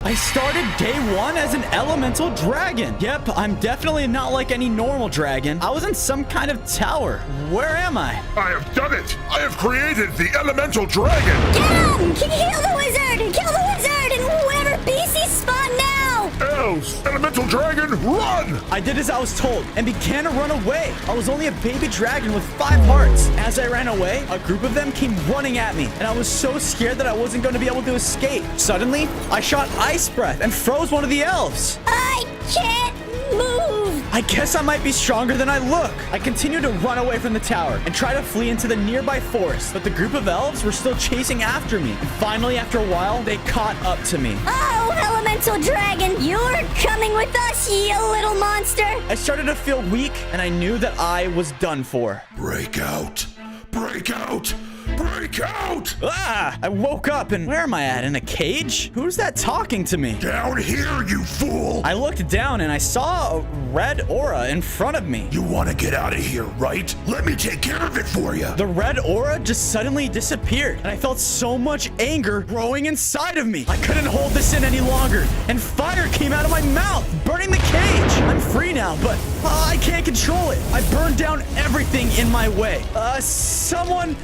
I started day one as an elemental dragon. Yep, I'm definitely not like any normal dragon. I was in some kind of tower. Where am I? I have done it! I have created the elemental dragon! Get him! Kill the wizard! Kill the wizard! And whoever beasties spawn now! Elves! Elemental dragon, run! I did as I was told and began to run away. I was only a baby dragon with 5 hearts. As I ran away, a group of them came running at me, and I was so scared that I wasn't going to be able to escape. Suddenly, I shot ice breath and froze one of the elves. I can't move! I guess I might be stronger than I look. I continued to run away from the tower and try to flee into the nearby forest, but the group of elves were still chasing after me. And finally, after a while, they caught up to me. Oh, elemental dragon, you're coming with us, you little monster! I started to feel weak, and I knew that I was done for. Break out! Break out! Break out! Ah! I woke up, and where am I at? In a cage? Who's that talking to me? Down here, you fool! I looked down, and I saw a red aura in front of me. You want to get out of here, right? Let me take care of it for you. The red aura just suddenly disappeared, and I felt so much anger growing inside of me. I couldn't hold this in any longer, and fire came out of my mouth, burning the cage. I'm free now, but I can't control it. I burned down everything in my way. Someone,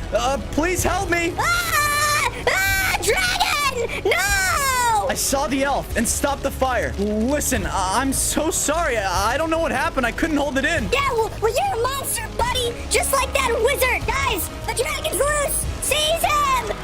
please help me. Dragon! No! I saw the elf and stopped the fire. Listen, I'm so sorry. I don't know what happened. I couldn't hold it in. Yeah, well, you're a monster, buddy! Just like that wizard! Guys, the dragon's loose! Seize him!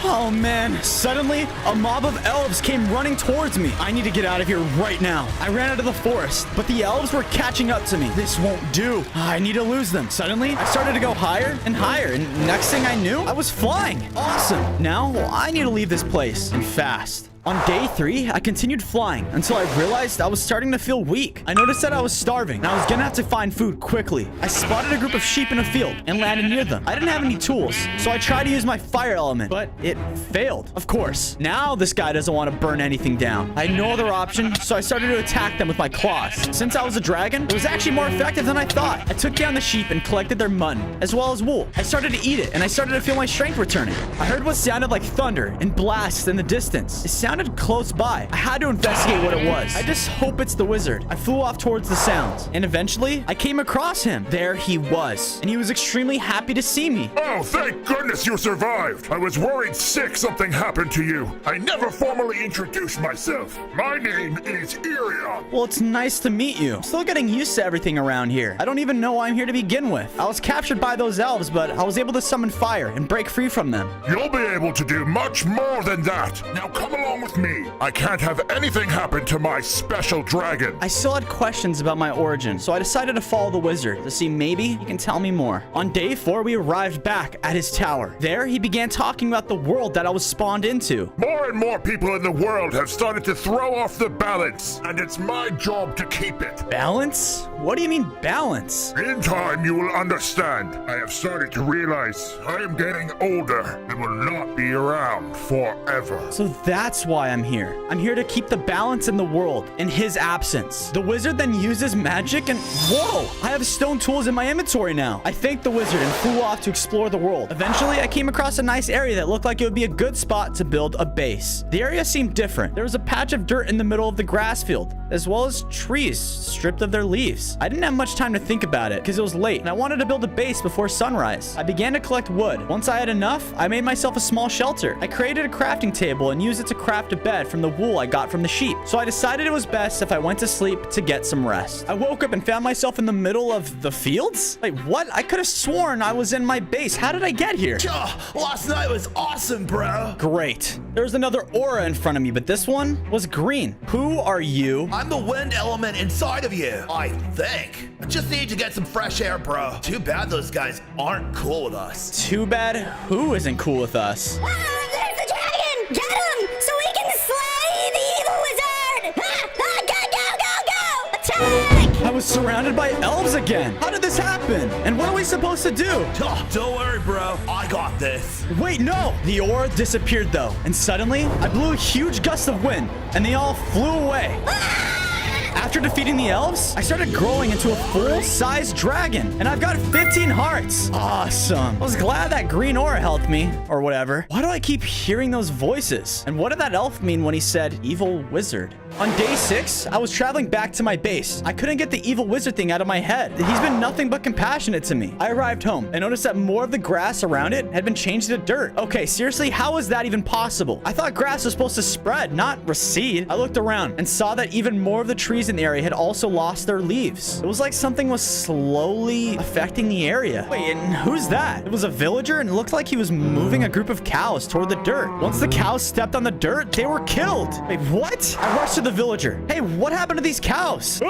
Oh man, suddenly a mob of elves came running towards me. I need to get out of here right now. I ran out of the forest, but the elves were catching up to me. This won't do. I need to lose them. Suddenly, I started to go higher and higher, and next thing I knew, I was flying. Awesome. Now, I need to leave this place, and fast. On day 3, I continued flying until I realized I was starting to feel weak. I noticed that I was starving, and I was gonna have to find food quickly. I spotted a group of sheep in a field and landed near them. I didn't have any tools, so I tried to use my fire element, but it failed. Of course, now this guy doesn't want to burn anything down. I had no other option, so I started to attack them with my claws. Since I was a dragon, it was actually more effective than I thought. I took down the sheep and collected their mutton, as well as wool. I started to eat it, and I started to feel my strength returning. I heard what sounded like thunder and blasts in the distance. It sounded close by. I had to investigate what it was. I just hope it's the wizard. I flew off towards the sounds, and eventually I came across him. There he was, and he was extremely happy to see me. Oh, thank goodness you survived. I was worried sick something happened to you. I never formally introduced myself. My name is Irion. Well, it's nice to meet you. I'm still getting used to everything around here. I don't even know why I'm here to begin with. I was captured by those elves, but I was able to summon fire and break free from them. You'll be able to do much more than that. Now come along with me. I can't have anything happen to my special dragon. I still had questions about my origin, so I decided to follow the wizard to see maybe he can tell me more. On day 4, we arrived back at his tower. There, he began talking about the world that I was spawned into. More and more people in the world have started to throw off the balance, and it's my job to keep it. Balance? What do you mean balance? In time, you will understand. I have started to realize I am getting older and will not be around forever. So that's why I'm here. I'm here to keep the balance in the world in his absence. The wizard then uses magic and whoa, I have stone tools in my inventory now. I thanked the wizard and flew off to explore the world. Eventually, I came across a nice area that looked like it would be a good spot to build a base. The area seemed different. There was a patch of dirt in the middle of the grass field, as well as trees stripped of their leaves. I didn't have much time to think about it because it was late and I wanted to build a base before sunrise. I began to collect wood. Once I had enough, I made myself a small shelter. I created a crafting table and used it to craft a bed from the wool I got from the sheep. So I decided it was best if I went to sleep to get some rest. I woke up and found myself in the middle of the fields? Wait, what? I could have sworn I was in my base. How did I get here? Last night was awesome, bro. Great. There was another aura in front of me, but this one was green. Who are you? I'm the wind element inside of you, I think. I just need to get some fresh air, bro. Too bad those guys aren't cool with us. Too bad. Who isn't cool with us? There's the dragon! Get him! So we can slay the evil wizard! Go! Attack! I was surrounded by elves again. How did this happen? And what are we supposed to do? Oh, don't worry, bro. I got this. Wait, no! The aura disappeared though, and suddenly I blew a huge gust of wind, and they all flew away. After defeating the elves, I started growing into a full-size dragon, and I've got 15 hearts. Awesome. I was glad that green aura helped me, or whatever. Why do I keep hearing those voices? And what did that elf mean when he said evil wizard? On day 6, I was traveling back to my base. I couldn't get the evil wizard thing out of my head. He's been nothing but compassionate to me. I arrived home and noticed that more of the grass around it had been changed to dirt. Okay, seriously, how is that even possible? I thought grass was supposed to spread, not recede. I looked around and saw that even more of the trees in the area had also lost their leaves. It was like something was slowly affecting the area. Wait, and who's that? It was a villager and it looked like he was moving a group of cows toward the dirt. Once the cows stepped on the dirt, they were killed. Wait, what? I rushed to the villager. Hey, what happened to these cows?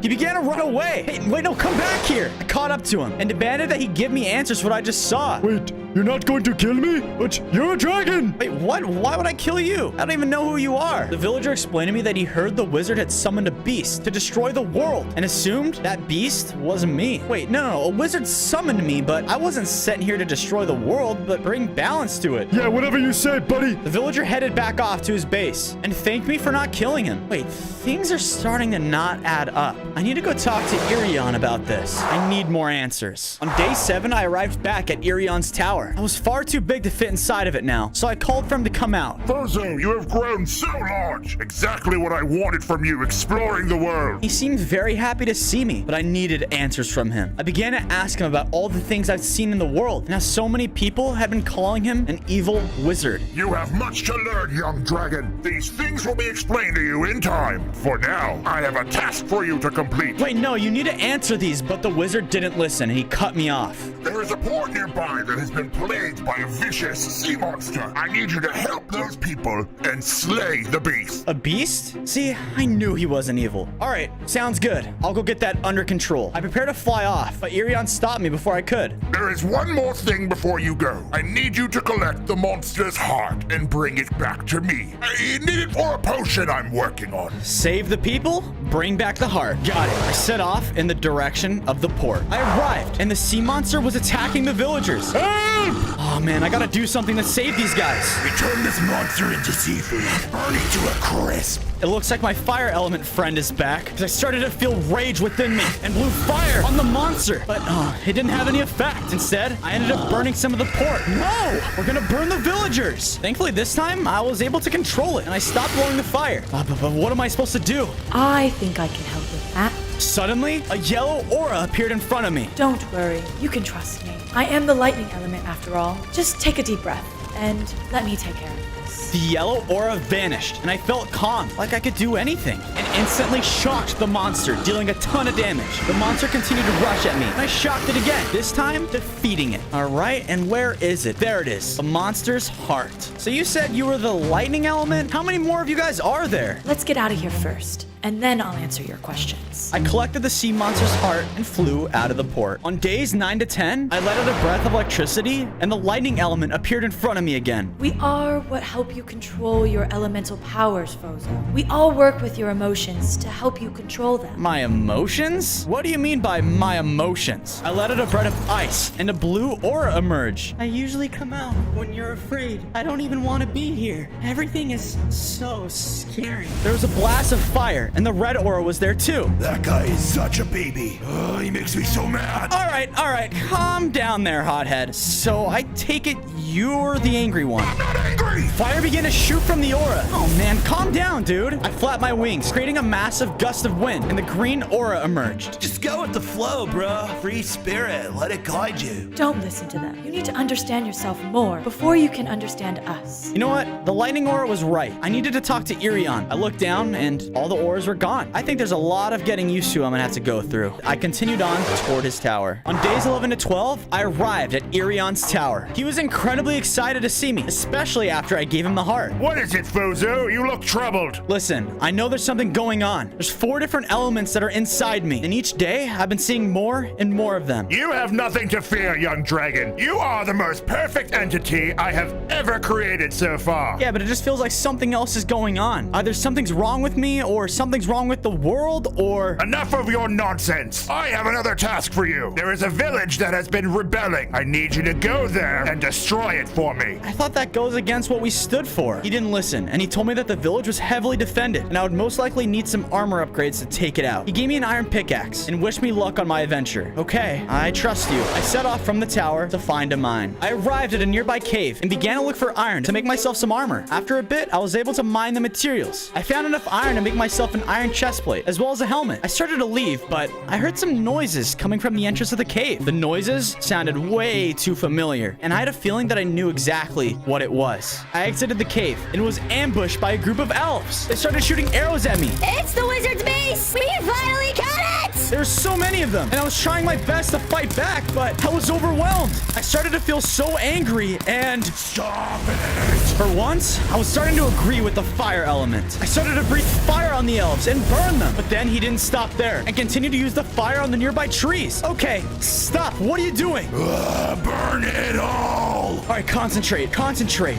He began to run away. Hey, wait, no, come back here. I caught up to him and demanded that he give me answers to what I just saw. Wait, you're not going to kill me? But you're a dragon! Wait, what? Why would I kill you? I don't even know who you are. The villager explained to me that he heard the wizard had summoned a beast to destroy the world and assumed that beast wasn't me. Wait, no, a wizard summoned me, but I wasn't sent here to destroy the world, but bring balance to it. Yeah, whatever you say, buddy. The villager headed back off to his base and thanked me for not killing him. Wait, things are starting to not add up. I need to go talk to Irion about this. I need more answers. On day 7, I arrived back at Irion's tower. I was far too big to fit inside of it now, so I called for him to come out. Bozo, you have grown so large. Exactly what I wanted from you, exploring the world. He seemed very happy to see me, but I needed answers from him. I began to ask him about all the things I've seen in the world, and how so many people have been calling him an evil wizard. You have much to learn, young dragon. These things will be explained to you in time. For now, I have a task for you to complete. Wait, no, you need to answer these, but the wizard didn't listen, and he cut me off. There is a port nearby that has been plagued by a vicious sea monster. I need you to help those people and slay the beast. A beast? See, I knew he wasn't evil. All right, sounds good. I'll go get that under control. I prepared to fly off, but Irion stopped me before I could. There is one more thing before you go. I need you to collect the monster's heart and bring it back to me. I need it for a potion I'm working on. Save the people, bring back the heart. Got it. I set off in the direction of the port. I arrived, and the sea monster was attacking the villagers. Oh man, I gotta do something to save these guys. We turn this monster into seafood. Burn it to a crisp. It looks like my fire element friend is back, because I started to feel rage within me and blew fire on the monster. But it didn't have any effect. Instead, I ended up burning some of the port. No! We're gonna burn the villagers. Thankfully, this time, I was able to control it, and I stopped blowing the fire. But what am I supposed to do? I think I can help with that. Suddenly, a yellow aura appeared in front of me. Don't worry, you can trust me. I am the lightning element after all. Just take a deep breath and let me take care of this. The yellow aura vanished, and I felt calm, like I could do anything, and instantly shocked the monster, dealing a ton of damage. The monster continued to rush at me, and I shocked it again, this time defeating it. All right, and where is it? There it is, the monster's heart. So you said you were the lightning element? How many more of you guys are there? Let's get out of here first, and then I'll answer your questions. I collected the sea monster's heart and flew out of the port. On days 9 to 10, I let out a breath of electricity, and the lightning element appeared in front of me again. We are what help you control your elemental powers, Fozo. We all work with your emotions to help you control them. My emotions? What do you mean by my emotions? I let out a breath of ice, and a blue aura emerged. I usually come out when you're afraid. I don't even want to be here. Everything is so scary. There was a blast of fire, and the red aura was there too. That guy is such a baby. He makes me so mad. All right, calm down there, hothead. So I take it you're the angry one. I'm not angry. Fire began to shoot from the aura. Oh man, calm down, dude. I flapped my wings, creating a massive gust of wind, and the green aura emerged. Just go with the flow, bro. Free spirit. Let it guide you. Don't listen to them. You need to understand yourself more before you can understand us. You know what? The lightning aura was right. I needed to talk to Irion. I looked down, and all the auras were gone. I think there's a lot of getting used to I'm gonna have to go through. I continued on toward his tower. On days 11 to 12, I arrived at Irion's tower. He was incredibly excited to see me, especially after I gave him the heart. What is it, Fozo? You look troubled. Listen, I know there's something going on. There's 4 different elements that are inside me, and each day I've been seeing more and more of them. You have nothing to fear, young dragon. You are the most perfect entity I have ever created so far. Yeah, but it just feels like something else is going on. Either something's wrong with me, or something's wrong with the world, or... Enough of your nonsense. I have another task for you. There is a village that has been rebelling. I need you to go there and destroy it for me. I thought that goes against what we stood for. He didn't listen, and he told me that the village was heavily defended, and I would most likely need some armor upgrades to take it out. He gave me an iron pickaxe and wished me luck on my adventure. Okay, I trust you. I set off from the tower to find a mine. I arrived at a nearby cave and began to look for iron to make myself some armor. After a bit, I was able to mine the materials. I found enough iron to make myself an iron chestplate, as well as a helmet. I started to leave, but I heard some noises coming from the entrance of the cave. The noises sounded way too familiar, and I had a feeling that I knew exactly what it was. I exited the cave and was ambushed by a group of elves. They started shooting arrows at me. It's the wizard's base! We finally got it! There's so many of them, and I was trying my best to fight back, but I was overwhelmed. I started to feel so angry, and Stop it! for once, I was starting to agree with the fire element. I started to breathe fire on the elves and burn them, but then he didn't stop there and continued to use the fire on the nearby trees. Okay, stop. What are you doing? Burn it all! All right, concentrate.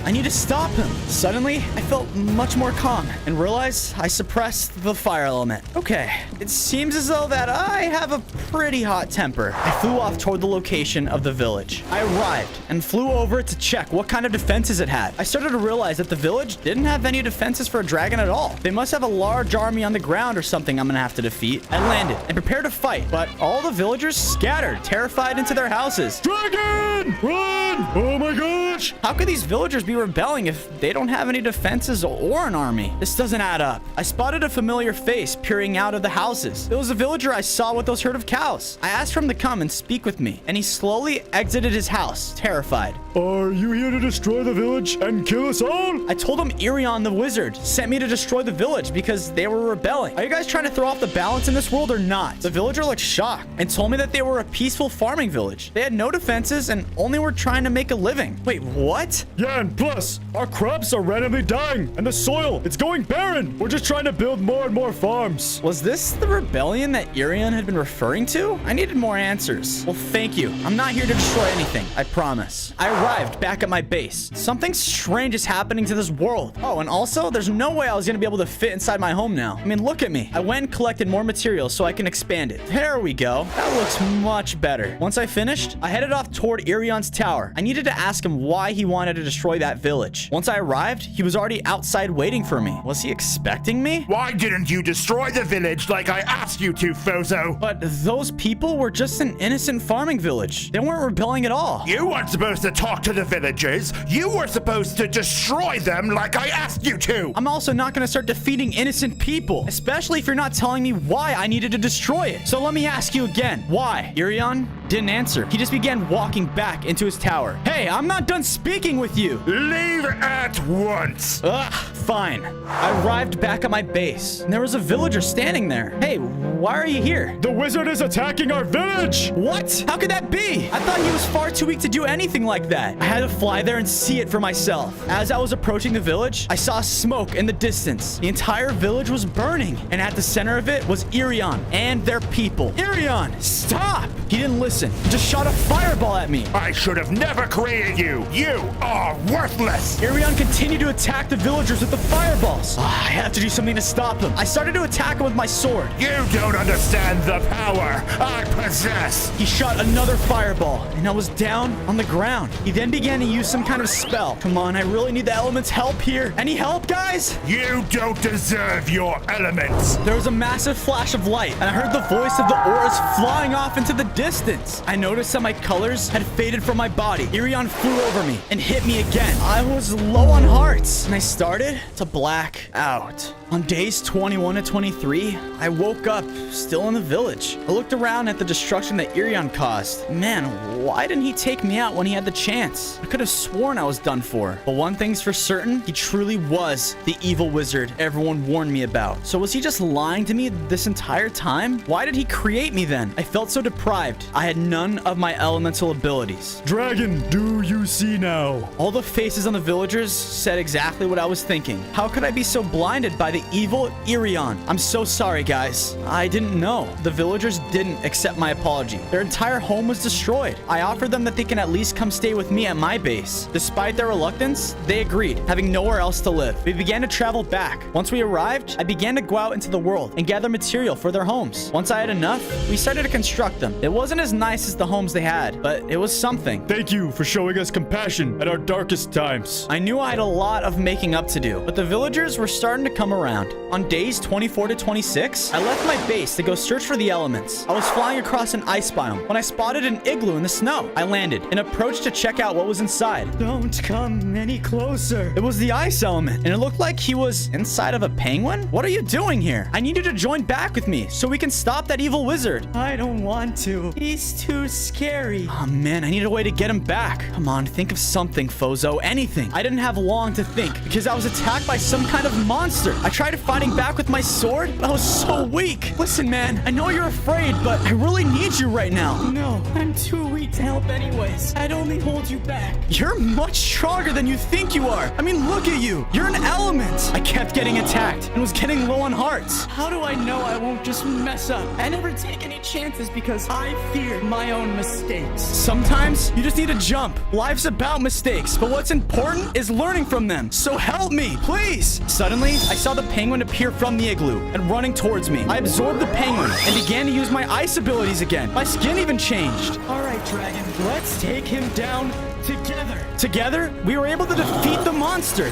I need to stop him. Suddenly, I felt much more calm and realized I suppressed the fire element. Okay, it seems as though that I have a pretty hot temper. I flew off toward the location of the village. I arrived and flew over to check what kind of defenses it had. I started to realize that the village didn't have any defenses for a dragon at all. They must have a large army on the ground or something I'm gonna have to defeat. I landed and prepared to fight, but all the villagers scattered, terrified into their houses. Dragon! Run! Oh my gosh! How could these villagers be rebelling if they don't have any defenses or an army? This doesn't add up. I spotted a familiar face peering out of the houses. It was a villager I saw with those herd of cows. I asked for him to come and speak with me, and he slowly exited his house, terrified. Are you here to destroy the village and kill us all? I told him Irion the wizard sent me to destroy the village because they were rebelling. Are you guys trying to throw off the balance in this world or not? The villager looked shocked and told me that they were a peaceful farming village. They had no defenses and only were trying to make a living. Wait, what? Yeah, and plus, our crops are randomly dying, and the soil, it's going barren. We're just trying to build more and more farms. Was this the rebellion that Irion had been referring to? I needed more answers. Well, thank you. I'm not here to destroy anything, I promise. I arrived back at my base. Something strange is happening to this world. Oh, and also, there's no way I was gonna be able to fit inside my home now. I mean, look at me. I went and collected more materials so I can expand it. There we go. That looks much better. Once I finished, I headed off toward Irion's tower. I needed to ask him why he wanted to destroy that village. Once I arrived, he was already outside waiting for me. Was he expecting me? Why didn't you destroy the village like I asked you to, Fozo? But those people were just an innocent farming village. They weren't rebelling at all. You weren't supposed to talk to the villagers. You were supposed to destroy them like I asked you to. I'm also not going to start defeating innocent people, especially if you're not telling me why I needed to destroy it. So let me ask you again, why? Irion didn't answer. He just began walking back into his tower. Hey, I'm not done speaking with you. Leave at once. Ugh, fine. I arrived back at my base, and there was a villager standing there. Hey, why are you here? The wizard is attacking our village! What? How could that be? I thought he was far too weak to do anything like that. I had to fly there and see it for myself. As I was approaching the village, I saw smoke in the distance. The entire village was burning, and at the center of it was Irion and their people. Irion, stop! He didn't listen. He just shot a fireball at me. I should have never created you. You are worthless. Irion continued to attack the villagers with the fireballs. I have to do something to stop him. I started to attack him with my sword. You don't understand the power I possess. He shot another fireball, and I was down on the ground. He then began to use some kind of spell. Come on, I really need the element's help here. Any help, guys? You don't deserve your elements. There was a massive flash of light, and I heard the voice of the auras flying off into the distance. I noticed that my colors had faded from my body. Irion flew over me and hit me again. I was low on hearts, and I started to black out. On days 21 to 23, I woke up still in the village. I looked around at the destruction that Irion caused. Man, why didn't he take me out when he had the chance? I could have sworn I was done for. But one thing's for certain, he truly was the evil wizard everyone warned me about. So was he just lying to me this entire time? Why did he create me then? I felt so deprived. I had none of my elemental abilities. Dragon, do you see now? All the faces on the villagers said exactly what I was thinking. How could I be so blinded by the the evil Irion. I'm so sorry, guys. I didn't know. The villagers didn't accept my apology. Their entire home was destroyed. I offered them that they can at least come stay with me at my base. Despite their reluctance, they agreed, having nowhere else to live. We began to travel back. Once we arrived, I began to go out into the world and gather material for their homes. Once I had enough, we started to construct them. It wasn't as nice as the homes they had, but it was something. Thank you for showing us compassion at our darkest times. I knew I had a lot of making up to do, but the villagers were starting to come around. On days 24 to 26, I left my base to go search for the elements. I was flying across an ice biome when I spotted an igloo in the snow. I landed and approached to check out what was inside. Don't come any closer. It was the ice element, and it looked like he was inside of a penguin. What are you doing here? I need you to join back with me so we can stop that evil wizard. I don't want to. He's too scary. Oh man, I need a way to get him back. Come on, think of something, Fozo. Anything. I didn't have long to think because I was attacked by some kind of monster. I tried fighting back with my sword, but I was so weak. Listen, man, I know you're afraid, but I really need you right now. No, I'm too weak to help anyways. I'd only hold you back. You're much stronger than you think you are. I mean, look at you. You're an element. I kept getting attacked and was getting low on hearts. How do I know I won't just mess up? I never take any chances because I fear my own mistakes. Sometimes you just need to jump. Life's about mistakes, but what's important is learning from them. So help me, please. Suddenly, I saw the penguin appear from the igloo and running towards me. I absorbed the penguin and began to use my ice abilities again. My skin even changed. All right, Dragon, let's take him down together. Together, we were able to defeat the monster.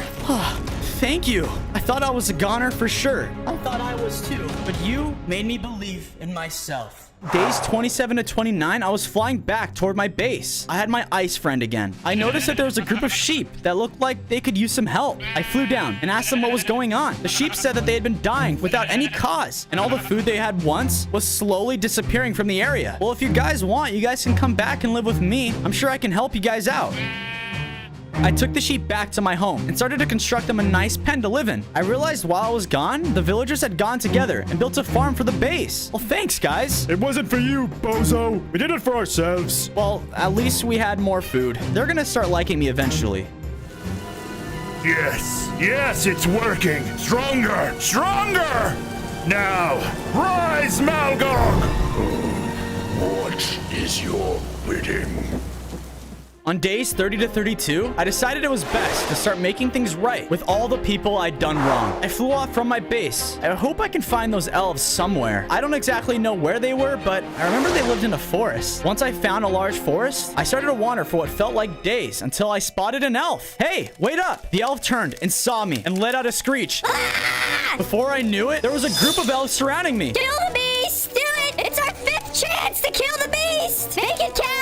Thank you. I thought I was a goner for sure. I thought I was too, but you made me believe in myself. Days 27 to 29, I was flying back toward my base. I had my ice friend again. I noticed that there was a group of sheep that looked like they could use some help. I flew down and asked them what was going on. The sheep said that they had been dying without any cause, and all the food they had once was slowly disappearing from the area. Well, if you guys want, you guys can come back and live with me. I'm sure I can help you guys out. I took the sheep back to my home and started to construct them a nice pen to live in. I realized while I was gone, the villagers had gone together and built a farm for the base. Well, thanks, guys. It wasn't for you, bozo. We did it for ourselves. Well, at least we had more food. They're gonna start liking me eventually. Yes, it's working. Stronger, stronger. Now, rise, Malgog. What is your bidding? On days 30 to 32, I decided it was best to start making things right with all the people I'd done wrong. I flew off from my base. I hope I can find those elves somewhere. I don't exactly know where they were, but I remember they lived in a forest. Once I found a large forest, I started to wander for what felt like days until I spotted an elf. Hey, wait up! The elf turned and saw me and let out a screech. Before I knew it, there was a group of elves surrounding me. Kill the beast! Do it! It's our 5th chance to kill the beast! Make it count!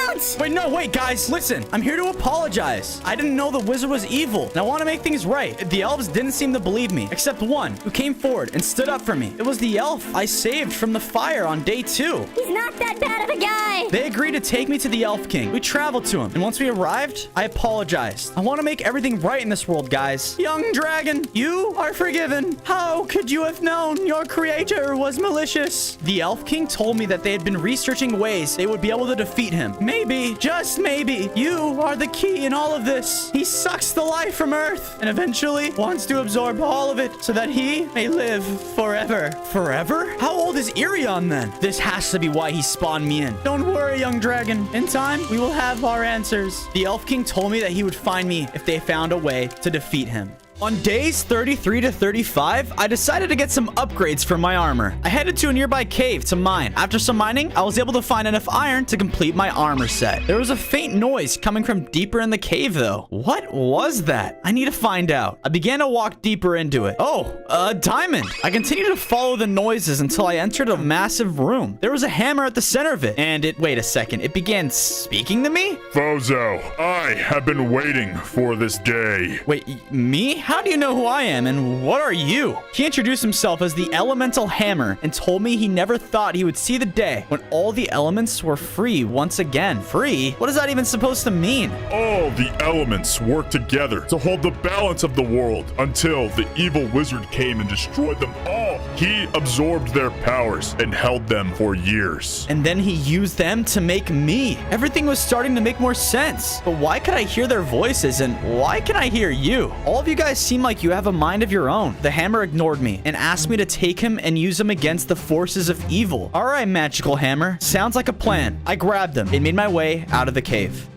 Wait, guys, listen. I'm here to apologize. I didn't know the wizard was evil, and I want to make things right. The elves didn't seem to believe me, except one who came forward and stood up for me. It was the elf I saved from the fire on day 2. He's not that bad of a guy! They agreed to take me to the Elf King. We traveled to him, and once we arrived, I apologized. I want to make everything right in this world, guys. Young dragon, you are forgiven. How could you have known your creator was malicious? The Elf King told me that they had been researching ways they would be able to defeat him. Maybe, just maybe, you are the key in all of this. He sucks the life from Earth and eventually wants to absorb all of it so that he may live forever. Forever? How old is Irion then? This has to be why he spawned me in. Don't worry, young dragon. In time, we will have our answers. The Elf King told me that he would find me if they found a way to defeat him. On days 33 to 35, I decided to get some upgrades for my armor. I headed to a nearby cave to mine. After some mining, I was able to find enough iron to complete my armor set. There was a faint noise coming from deeper in the cave though. What was that? I need to find out. I began to walk deeper into it. Oh, a diamond. I continued to follow the noises until I entered a massive room. There was a hammer at the center of it, and wait a second, it began speaking to me? Fozo, I have been waiting for this day. Wait, me? How do you know who I am, and what are you? He introduced himself as the Elemental Hammer and told me he never thought he would see the day when all the elements were free once again. Free? What is that even supposed to mean? All the elements work together to hold the balance of the world until the evil wizard came and destroyed them all. He absorbed their powers and held them for years. And then he used them to make me. Everything was starting to make more sense. But why could I hear their voices and why can I hear you? All of you guys seem like you have a mind of your own. The hammer ignored me and asked me to take him and use him against the forces of evil. All right, magical hammer. Sounds like a plan. I grabbed him and made my way out of the cave.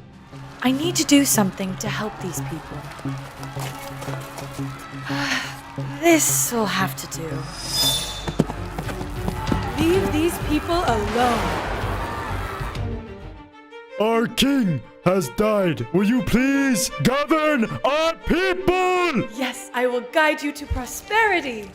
I need to do something to help these people. This'll have to do. Leave these people alone. Our king has died. Will you please govern our people? Yes, I will guide you to prosperity.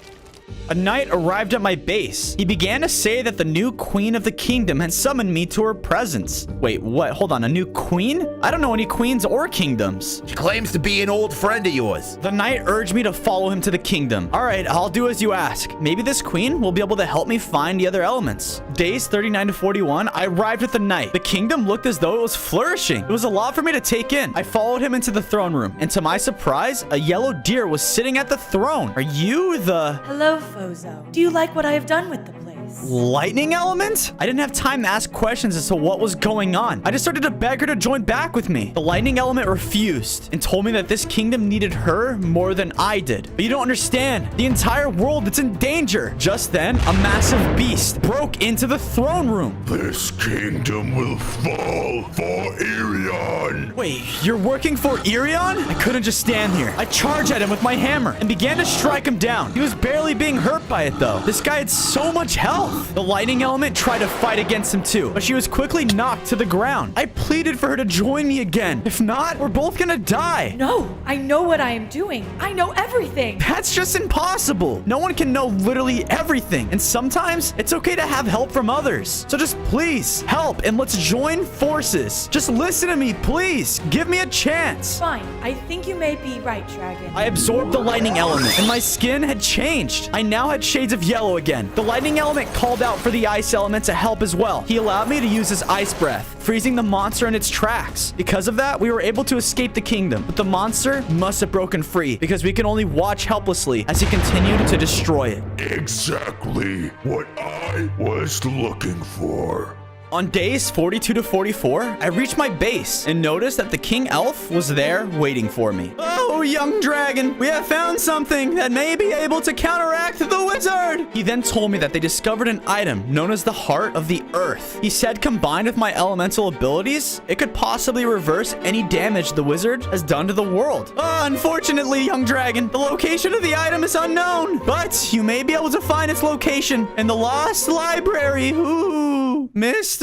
A knight arrived at my base. He began to say that the new queen of the kingdom had summoned me to her presence. Wait, what? Hold on, a new queen? I don't know any queens or kingdoms. She claims to be an old friend of yours. The knight urged me to follow him to the kingdom. All right, I'll do as you ask. Maybe this queen will be able to help me find the other elements. Days 39 to 41, I arrived with the knight. The kingdom looked as though it was flourishing. It was a lot for me to take in. I followed him into the throne room, and to my surprise, a yellow deer was sitting at the throne. Are you the... Hello, Fozo. Do you like what I have done with the place? lightning element? I didn't have time to ask questions as to what was going on. I just started to beg her to join back with me. The lightning element refused and told me that this kingdom needed her more than I did. But you don't understand. The entire world is in danger. Just then, a massive beast broke into the throne room. This kingdom will fall for Irion. Wait, you're working for Irion? I couldn't just stand here. I charged at him with my hammer and began to strike him down. He was barely being hurt by it though. This guy had so much health. The lightning element tried to fight against him too, but she was quickly knocked to the ground. I pleaded for her to join me again. If not, we're both gonna die. No, I know what I am doing. I know everything. That's just impossible. No one can know literally everything. And sometimes it's okay to have help from others. So just please help and let's join forces. Just listen to me, please. Give me a chance. Fine, I think you may be right, Dragon. I absorbed the lightning element and my skin had changed. I now had shades of yellow again. The lightning element called out for the ice element to help as well. He allowed me to use his ice breath, freezing the monster in its tracks. Because of that, we were able to escape the kingdom. But the monster must have broken free because we can only watch helplessly as he continued to destroy it. Exactly what I was looking for. On days 42 to 44, I reached my base and noticed that the king elf was there waiting for me. Oh, young dragon, we have found something that may be able to counteract the wizard. He then told me that they discovered an item known as the Heart of the Earth. He said combined with my elemental abilities, it could possibly reverse any damage the wizard has done to the world. Unfortunately, young dragon, the location of the item is unknown, but you may be able to find its location in the Lost Library. Ooh, mystery.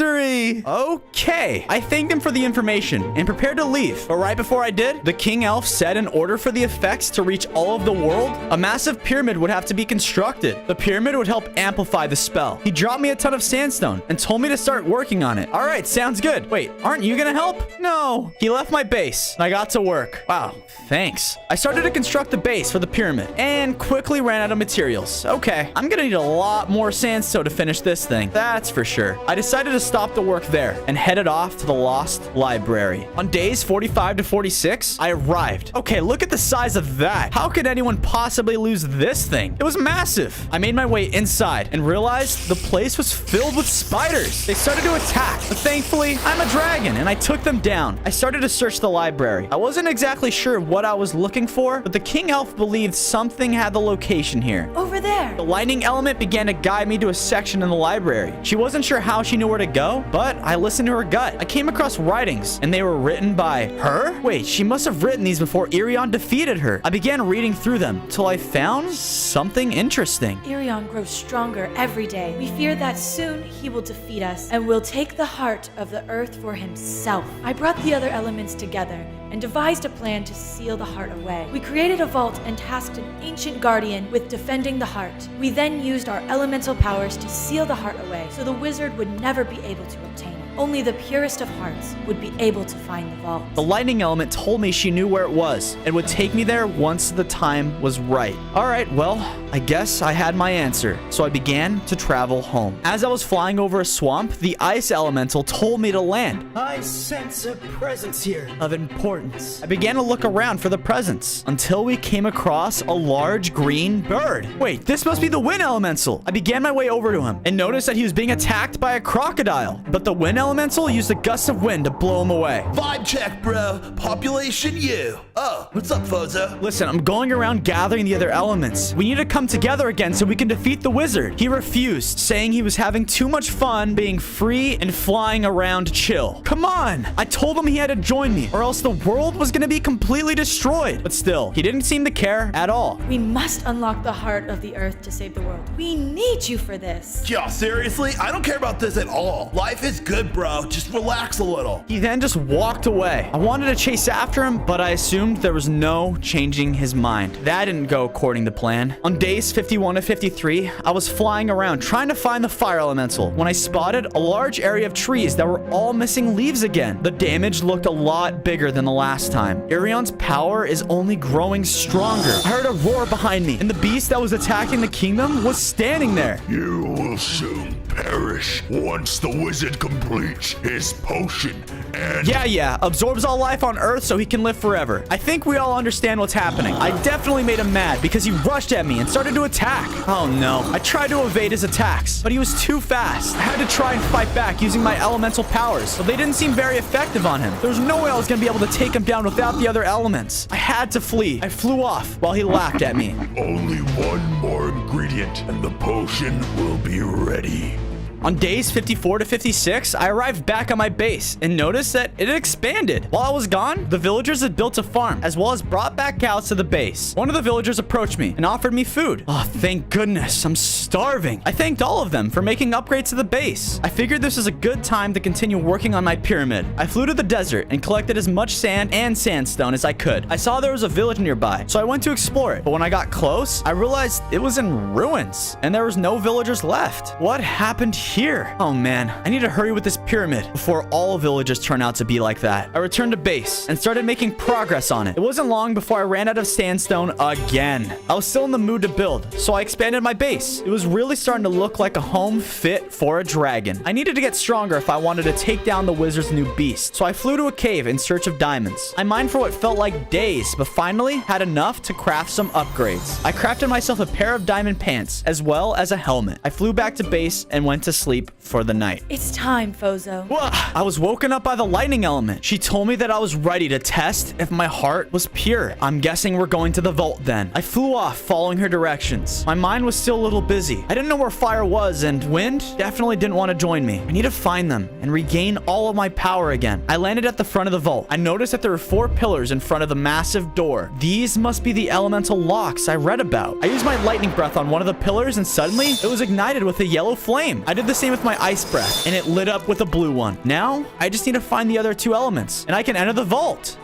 Okay. I thanked him for the information and prepared to leave. But right before I did, the king elf said in order for the effects to reach all of the world, a massive pyramid would have to be constructed. The pyramid would help amplify the spell. He dropped me a ton of sandstone and told me to start working on it. All right, sounds good. Wait, aren't you gonna help? No. He left my base and I got to work. Wow, thanks. I started to construct the base for the pyramid and quickly ran out of materials. Okay, I'm gonna need a lot more sandstone to finish this thing. That's for sure. I decided to stop the work there and headed off to the Lost Library. On days 45 to 46, I arrived. Okay, look at the size of that. How could anyone possibly lose this thing? It was massive. I made my way inside and realized the place was filled with spiders. They started to attack, but thankfully, I'm a dragon and I took them down. I started to search the library. I wasn't exactly sure what I was looking for, but the king elf believed something had the location here. Over there. The lightning element began to guide me to a section in the library. She wasn't sure how she knew where to go, but I listened to her gut. I came across writings, and they were written by her? Wait, she must have written these before Irion defeated her. I began reading through them till I found something interesting. Irion grows stronger every day. We fear that soon he will defeat us and will take the heart of the earth for himself. I brought the other elements together and devised a plan to seal the heart away. We created a vault and tasked an ancient guardian with defending the heart. We then used our elemental powers to seal the heart away so the wizard would never be able to obtain it. Only the purest of hearts would be able to find the vault. The lightning element told me she knew where it was and would take me there once the time was right. All right, well, I guess I had my answer, so I began to travel home. As I was flying over a swamp, the ice elemental told me to land. I sense a presence here of importance. I began to look around for the presence until we came across a large green bird. Wait, this must be the wind elemental. I began my way over to him and noticed that he was being attacked by a crocodile, but the wind elemental used a gust of wind to blow him away. Vibe check, bro. Population you. Oh, what's up, Fozo? Listen, I'm going around gathering the other elements. We need to come together again so we can defeat the wizard. He refused, saying he was having too much fun being free and flying around chill. Come on! I told him he had to join me, or else the world was gonna be completely destroyed. But still, he didn't seem to care at all. We must unlock the heart of the earth to save the world. We need you for this. Yeah, seriously? I don't care about this at all. Life is good, bro. Just relax a little. He then just walked away. I wanted to chase after him, but I assumed there was no changing his mind. That didn't go according to plan. On days 51 to 53, I was flying around trying to find the fire elemental when I spotted a large area of trees that were all missing leaves again. The damage looked a lot bigger than the last time. Irion's power is only growing stronger. I heard a roar behind me, and the beast that was attacking the kingdom was standing there. You will soon perish once the wizard completes his potion and... Yeah, absorbs all life on Earth so he can live forever. I think we all understand what's happening. I definitely made him mad because he rushed at me and started to attack. Oh no. I tried to evade his attacks, but he was too fast. I had to try and fight back using my elemental powers, but they didn't seem very effective on him. There was no way I was gonna be able to take him down without the other elements. I had to flee. I flew off while he laughed at me. Only one more ingredient and the potion will be ready. On days 54 to 56, I arrived back at my base and noticed that it had expanded. While I was gone, the villagers had built a farm, as well as brought back cows to the base. One of the villagers approached me and offered me food. Oh, thank goodness, I'm starving. I thanked all of them for making upgrades to the base. I figured this was a good time to continue working on my pyramid. I flew to the desert and collected as much sand and sandstone as I could. I saw there was a village nearby, so I went to explore it. But when I got close, I realized it was in ruins, and there was no villagers left. What happened here? Oh man, I need to hurry with this pyramid before all villages turn out to be like that. I returned to base and started making progress on it. It wasn't long before I ran out of sandstone again. I was still in the mood to build, so I expanded my base. It was really starting to look like a home fit for a dragon. I needed to get stronger if I wanted to take down the wizard's new beast, so I flew to a cave in search of diamonds. I mined for what felt like days, but finally had enough to craft some upgrades. I crafted myself a pair of diamond pants, as well as a helmet. I flew back to base and went to sleep for the night. It's time, Fozo. Whoa. I was woken up by the lightning element. She told me that I was ready to test if my heart was pure. I'm guessing we're going to the vault then. I flew off following her directions. My mind was still a little busy. I didn't know where fire was, and wind definitely didn't want to join me. I need to find them and regain all of my power again. I landed at the front of the vault. I noticed that there were 4 pillars in front of the massive door. These must be the elemental locks I read about. I used my lightning breath on one of the pillars, and suddenly it was ignited with a yellow flame. I did the same with my ice breath, and it lit up with a blue one. Now, I just need to find the other 2 elements, and I can enter the vault.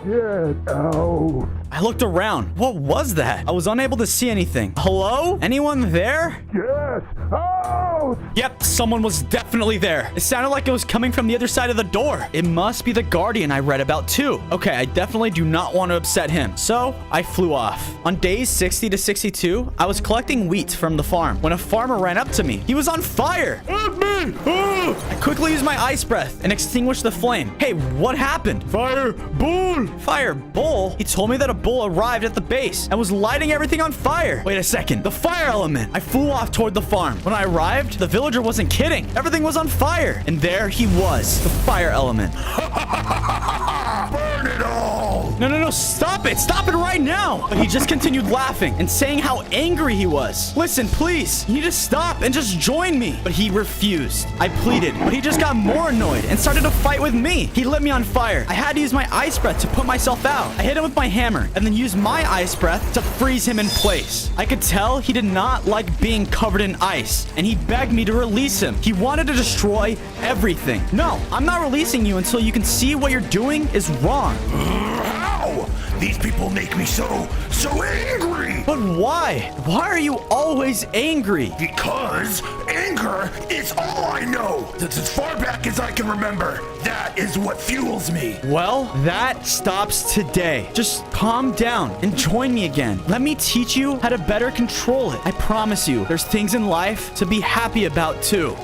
I looked around. What was that? I was unable to see anything. Hello? Anyone there? Yes! Out! Yep, someone was definitely there. It sounded like it was coming from the other side of the door. It must be the guardian I read about too. Okay, I definitely do not want to upset him. So, I flew off. On days 60 to 62, I was collecting wheat from the farm when a farmer ran up to me. He was on fire. Help me! Ah! I quickly used my ice breath and extinguished the flame. Hey, what happened? Fire bull! Fire bull? He told me that a bull arrived at the base and was lighting everything on fire. Wait a second. The fire element. I flew off toward the farm. When I arrived, the villager wasn't kidding. Everything was on fire. And there he was, the fire element. Burn it all! No, stop it. Stop it right now. But he just continued laughing and saying how angry he was. Listen, please. You need to stop and just join me. But he refused. I pleaded, but he just got more annoyed and started to fight with me. He lit me on fire. I had to use my ice breath to put myself out. I hit him with my hammer and then used my ice breath to freeze him in place. I could tell he did not like being covered in ice, and he begged me to release him. He wanted to destroy everything. No, I'm not releasing you until you can see what you're doing is wrong. How? These people make me so angry. But why? Why are you always angry? Because anger is all I know. Since as far back as I can remember, that is what fuels me. Well, that stops today. Just calm down and join me again. Let me teach you how to better control it. I promise you, there's things in life to be happy about too.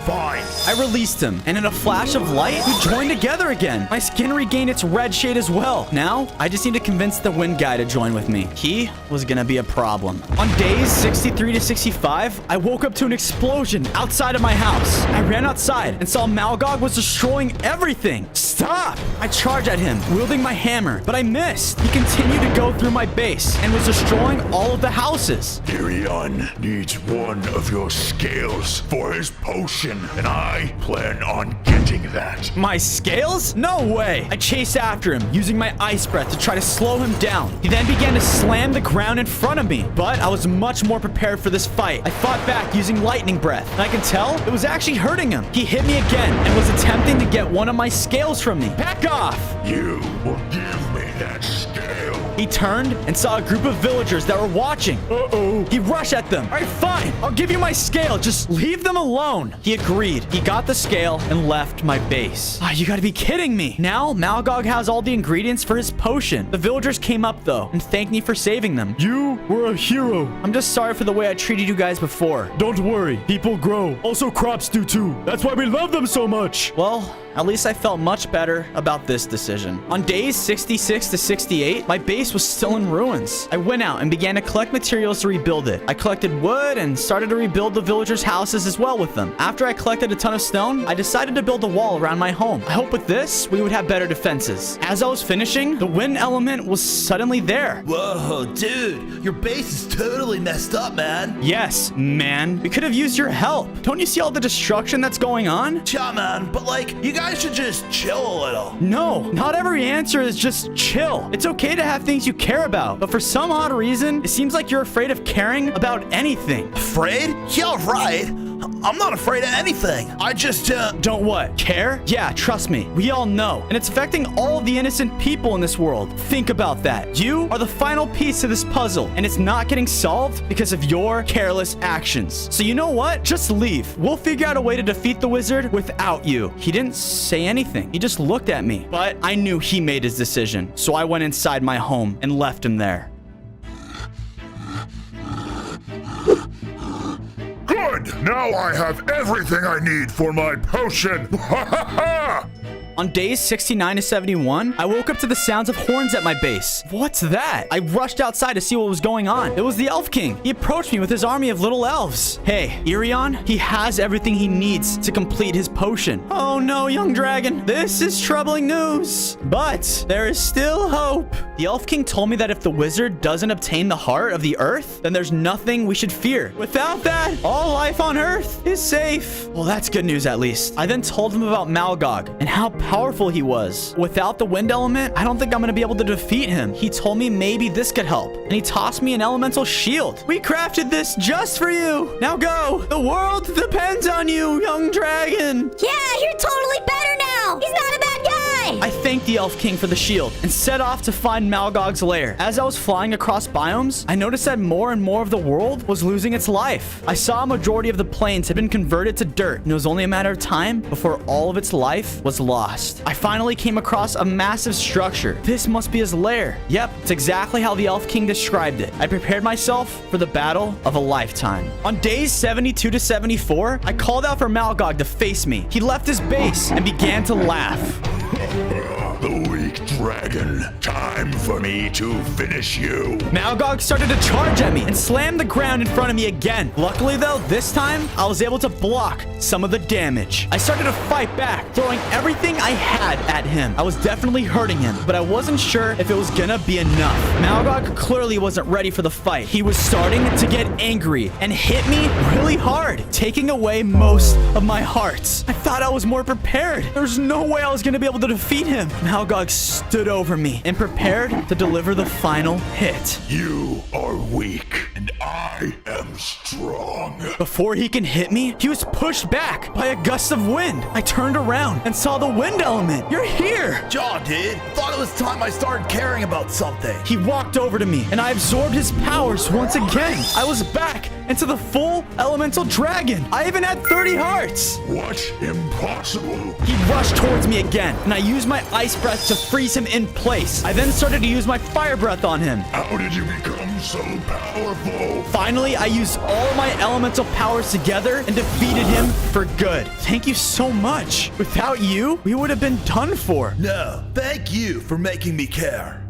Fine. I released him, and in a flash of light, we joined together again. My skin regained its red shade as well. Now, I just need to convince the wind guy to join with me. He was gonna be a problem. On days 63 to 65, I woke up to an explosion outside of my house. I ran outside and saw Malgog was destroying everything. Stop! I charged at him, wielding my hammer, but I missed. He continued to go through my base and was destroying all of the houses. Irion needs one of your scales for his potion, and I plan on getting that. My scales? No way! I chased after him, using my ice breath to try to slow him down. He then began to slam the ground in front of me, but I was much more prepared for this fight. I fought back using lightning breath, and I can tell it was actually hurting him. He hit me again and was attempting to get one of my scales from me. Back off! You will give me that scale. He turned and saw a group of villagers that were watching. Uh-oh. He rushed at them. All right, fine. I'll give you my scale. Just leave them alone. He agreed. He got the scale and left my base. You gotta be kidding me. Now, Malgog has all the ingredients for his potion. The villagers came up, though, and thanked me for saving them. You were a hero. I'm just sorry for the way I treated you guys before. Don't worry. People grow. Also, crops do too. That's why we love them so much. Well, at least I felt much better about this decision. On days 66 to 68, my base was still in ruins. I went out and began to collect materials to rebuild it. I collected wood and started to rebuild the villagers' houses as well with them. After I collected a ton of stone, I decided to build a wall around my home. I hope with this, we would have better defenses. As I was finishing, the wind element was suddenly there. Whoa, dude, your base is totally messed up, man. Yes, man. We could have used your help. Don't you see all the destruction that's going on? Yeah, man, but like, you guys should just chill a little. No, not every answer is just chill. It's okay to have things you care about, but for some odd reason, it seems like you're afraid of caring about anything. Afraid? Yeah, right. I'm not afraid of anything. I just, Don't what? Care? Yeah, trust me. We all know. And it's affecting all of the innocent people in this world. Think about that. You are the final piece to this puzzle, and it's not getting solved because of your careless actions. So you know what? Just leave. We'll figure out a way to defeat the wizard without you. He didn't say anything. He just looked at me. But I knew he made his decision. So I went inside my home and left him there. Good! Now I have everything I need for my potion. Ha ha ha! On days 69 to 71, I woke up to the sounds of horns at my base. What's that? I rushed outside to see what was going on. It was the Elf King. He approached me with his army of little elves. Hey, Irion, he has everything he needs to complete his potion. Oh no, young dragon. This is troubling news. But there is still hope. The Elf King told me that if the wizard doesn't obtain the heart of the earth, then there's nothing we should fear. Without that, all life on earth is safe. Well, that's good news at least. I then told him about Malgog and how powerful he was. Without the wind element, I don't think I'm gonna be able to defeat him. He told me maybe this could help, and he tossed me an elemental shield. We crafted this just for you. Now go. The world depends on you, young dragon. Yeah, you're totally better now. He's not a bad guy. I thanked the Elf King for the shield and set off to find Malgog's lair. As I was flying across biomes, I noticed that more and more of the world was losing its life. I saw a majority of the plains had been converted to dirt, and it was only a matter of time before all of its life was lost. I finally came across a massive structure. This must be his lair. Yep, it's exactly how the Elf King described it. I prepared myself for the battle of a lifetime. On days 72 to 74, I called out for Malgog to face me. He left his base and began to laugh. The weak dragon. Time for me to finish you. Malgog started to charge at me and slammed the ground in front of me again. Luckily though, this time, I was able to block some of the damage. I started to fight back, throwing everything I had at him. I was definitely hurting him, but I wasn't sure if it was gonna be enough. Malgog clearly wasn't ready for the fight. He was starting to get angry and hit me really hard, taking away most of my hearts. I thought I was more prepared. There's no way I was gonna be able to defeat him. Malgog stood over me and prepared to deliver the final hit. You are weak, and I am strong. Before he can hit me, he was pushed back by a gust of wind. I turned around and saw the wind element. You're here! John, dude, thought it was time I started caring about something. He walked over to me and I absorbed his powers once again. I was back into the full elemental dragon. I even had 30 hearts. What? Impossible. He rushed towards me again and I used my ice breath to freeze him in place. I then started to use my fire breath on him. How did you become so powerful? Finally, I used all of my elemental powers together and defeated him for good. Thank you so much. Without you, we would have been done for. No, thank you for making me care.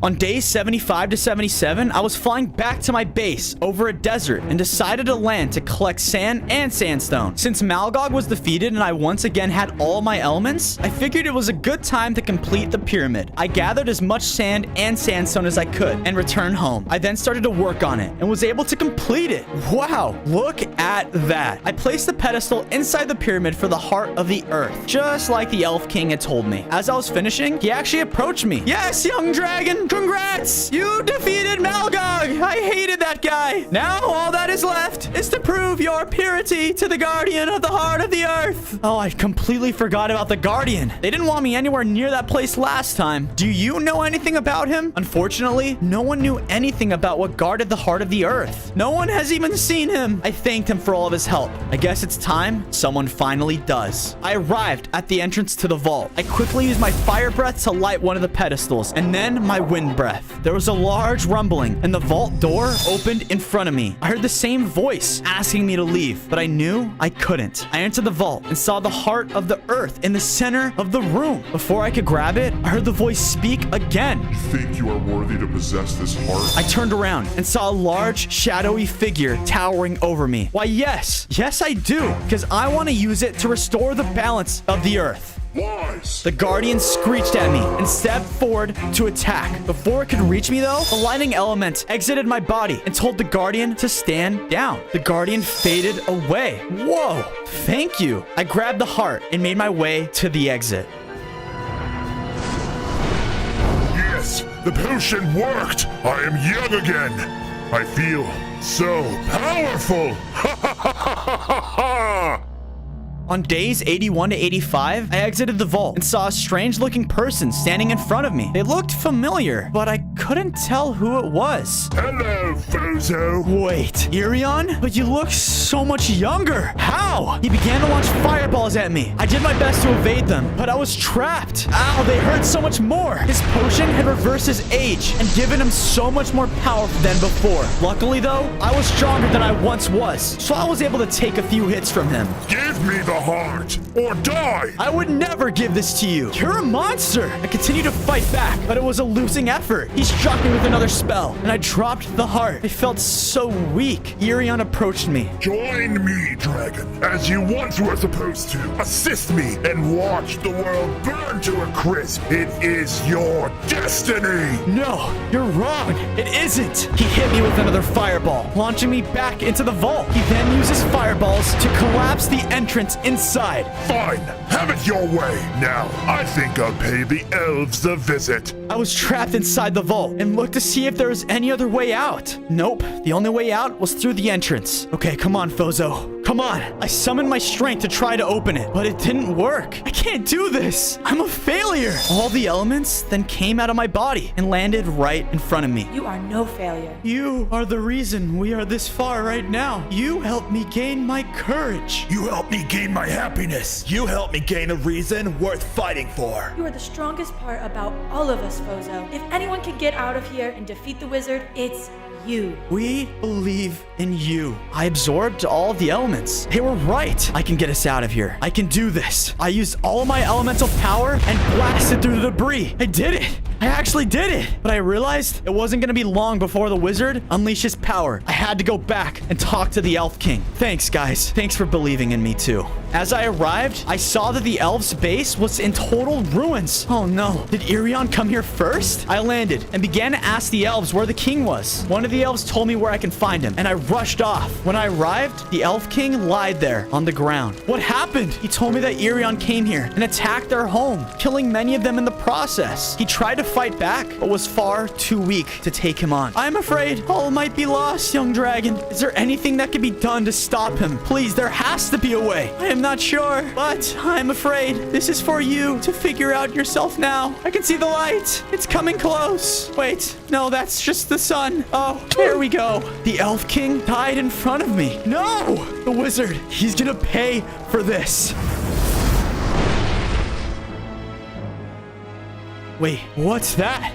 On days 75 to 77, I was flying back to my base over a desert and decided to land to collect sand and sandstone. Since Malgog was defeated and I once again had all my elements, I figured it was a good time to complete the pyramid. I gathered as much sand and sandstone as I could and returned home. I then started to work on it and was able to complete it. Wow, look at that. I placed the pedestal inside the pyramid for the heart of the earth, just like the Elf King had told me. As I was finishing, he actually approached me. Yes, young dragon! Congrats! You defeated Malgog! I hated that guy! Now all that is left is to prove your purity to the Guardian of the Heart of the Earth! Oh, I completely forgot about the Guardian. They didn't want me anywhere near that place last time. Do you know anything about him? Unfortunately, no one knew anything about what guarded the Heart of the Earth. No one has even seen him. I thanked him for all of his help. I guess it's time someone finally does. I arrived at the entrance to the vault. I quickly used my fire breath to light one of the pedestals, and then my wind breath. There was a large rumbling and the vault door opened in front of me. I heard the same voice asking me to leave, but I knew I couldn't. I entered the vault and saw the heart of the earth in the center of the room. Before I could grab it, I heard the voice speak again. You think you are worthy to possess this heart? I turned around and saw a large, shadowy figure towering over me. Why, yes, I do, because I want to use it to restore the balance of the earth. Lies! The Guardian screeched at me and stepped forward to attack. Before it could reach me, though, the lightning element exited my body and told the Guardian to stand down. The Guardian faded away. Whoa, thank you. I grabbed the heart and made my way to the exit. Yes, the potion worked! I am young again! I feel so powerful! Ha ha ha ha ha ha! On days 81 to 85, I exited the vault and saw a strange-looking person standing in front of me. They looked familiar, but I couldn't tell who it was. Hello, Fozo! Wait, Irion? But you look so much younger. How? He began to launch fireballs at me. I did my best to evade them, but I was trapped. Ow, they hurt so much more. His potion had reversed his age and given him so much more power than before. Luckily, though, I was stronger than I once was, so I was able to take a few hits from him. Give me the heart, or die! I would never give this to you. You're a monster. I continued to fight back, but it was a losing effort. He struck me with another spell, and I dropped the heart. I felt so weak. Irion approached me. Join me, dragon, as you once were supposed to. Assist me and watch the world burn to a crisp. It is your destiny! No, you're wrong. It isn't. He hit me with another fireball, launching me back into the vault. He then uses fireballs to collapse the entrance inside. Fine, have it your way. Now, I think I'll pay the elves a visit. I was trapped inside the vault and looked to see if there was any other way out. Nope, the only way out was through the entrance. Okay, come on, Fozo. Come on. I summoned my strength to try to open it, but it didn't work. I can't do this. I'm a failure. All the elements then came out of my body and landed right in front of me. You are no failure. You are the reason we are this far right now. You helped me gain my courage. You helped me gain my happiness. You helped me gain a reason worth fighting for. You are the strongest part about all of us, Fozo. If anyone can get out of here and defeat the wizard, it's you. We believe in you. I absorbed all of the elements. They were right. I can get us out of here. I can do this. I used all of my elemental power and blasted through the debris. I did it. I actually did it. But I realized it wasn't going to be long before the wizard unleashed his power. I had to go back and talk to the Elf King. Thanks, guys. Thanks for believing in me, too. As I arrived, I saw that the elves' base was in total ruins. Oh no. Did Irion come here first? I landed and began to ask the elves where the king was. One of the the elves told me where I can find him, and I rushed off. When I arrived, the Elf King lied there on the ground. What happened? He told me that Irion came here and attacked their home, killing many of them in the process. He tried to fight back, but was far too weak to take him on. I'm afraid all might be lost, young dragon. Is there anything that can be done to stop him? Please, there has to be a way. I am not sure, but I'm afraid this is for you to figure out yourself now. I can see the light. It's coming close. Wait, no, that's just the sun. Oh, there we go. The Elf King died in front of me. No! The wizard, he's gonna pay for this. Wait, what's that?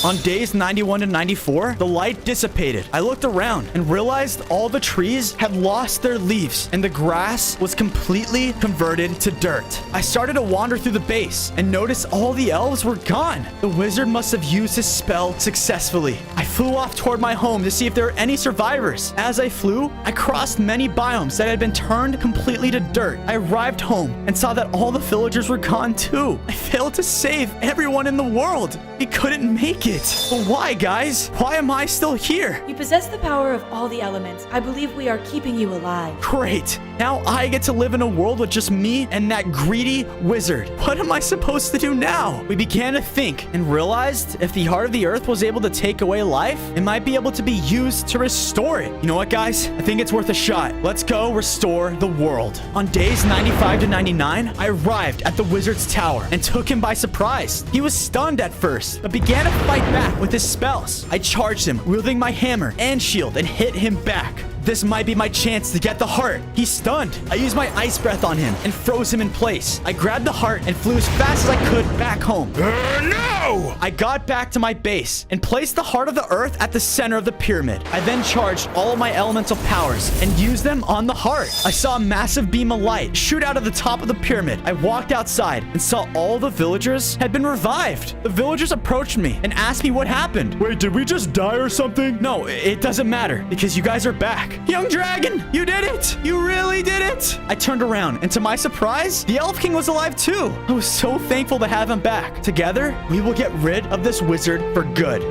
On days 91 to 94, the light dissipated. I looked around and realized all the trees had lost their leaves and the grass was completely converted to dirt. I started to wander through the base and noticed all the elves were gone. The wizard must have used his spell successfully. I flew off toward my home to see if there were any survivors. As I flew, I crossed many biomes that had been turned completely to dirt. I arrived home and saw that all the villagers were gone too. I failed to save everyone in the world. We couldn't make it. But why, guys? Why am I still here? You possess the power of all the elements. I believe we are keeping you alive. Great. Now I get to live in a world with just me and that greedy wizard. What am I supposed to do now? We began to think and realized if the heart of the earth was able to take away life, it might be able to be used to restore it. You know what, guys? I think it's worth a shot. Let's go restore the world. On days 95 to 99, I arrived at the wizard's tower and took him by surprise. He was stunned at first, but began to fight back with his spells. I charged him, wielding my hammer and shield, and hit him back. This might be my chance to get the heart. He's stunned. I used my ice breath on him and froze him in place. I grabbed the heart and flew as fast as I could back home. No! I got back to my base and placed the heart of the earth at the center of the pyramid. I then charged all of my elemental powers and used them on the heart. I saw a massive beam of light shoot out of the top of the pyramid. I walked outside and saw all the villagers had been revived. The villagers approached me and asked me what happened. Wait, did we just die or something? No, it doesn't matter because you guys are back. Young dragon, you did it! You really did it! I turned around, and to my surprise, the Elf King was alive too. I was so thankful to have him back. Together, we will get rid of this wizard for good.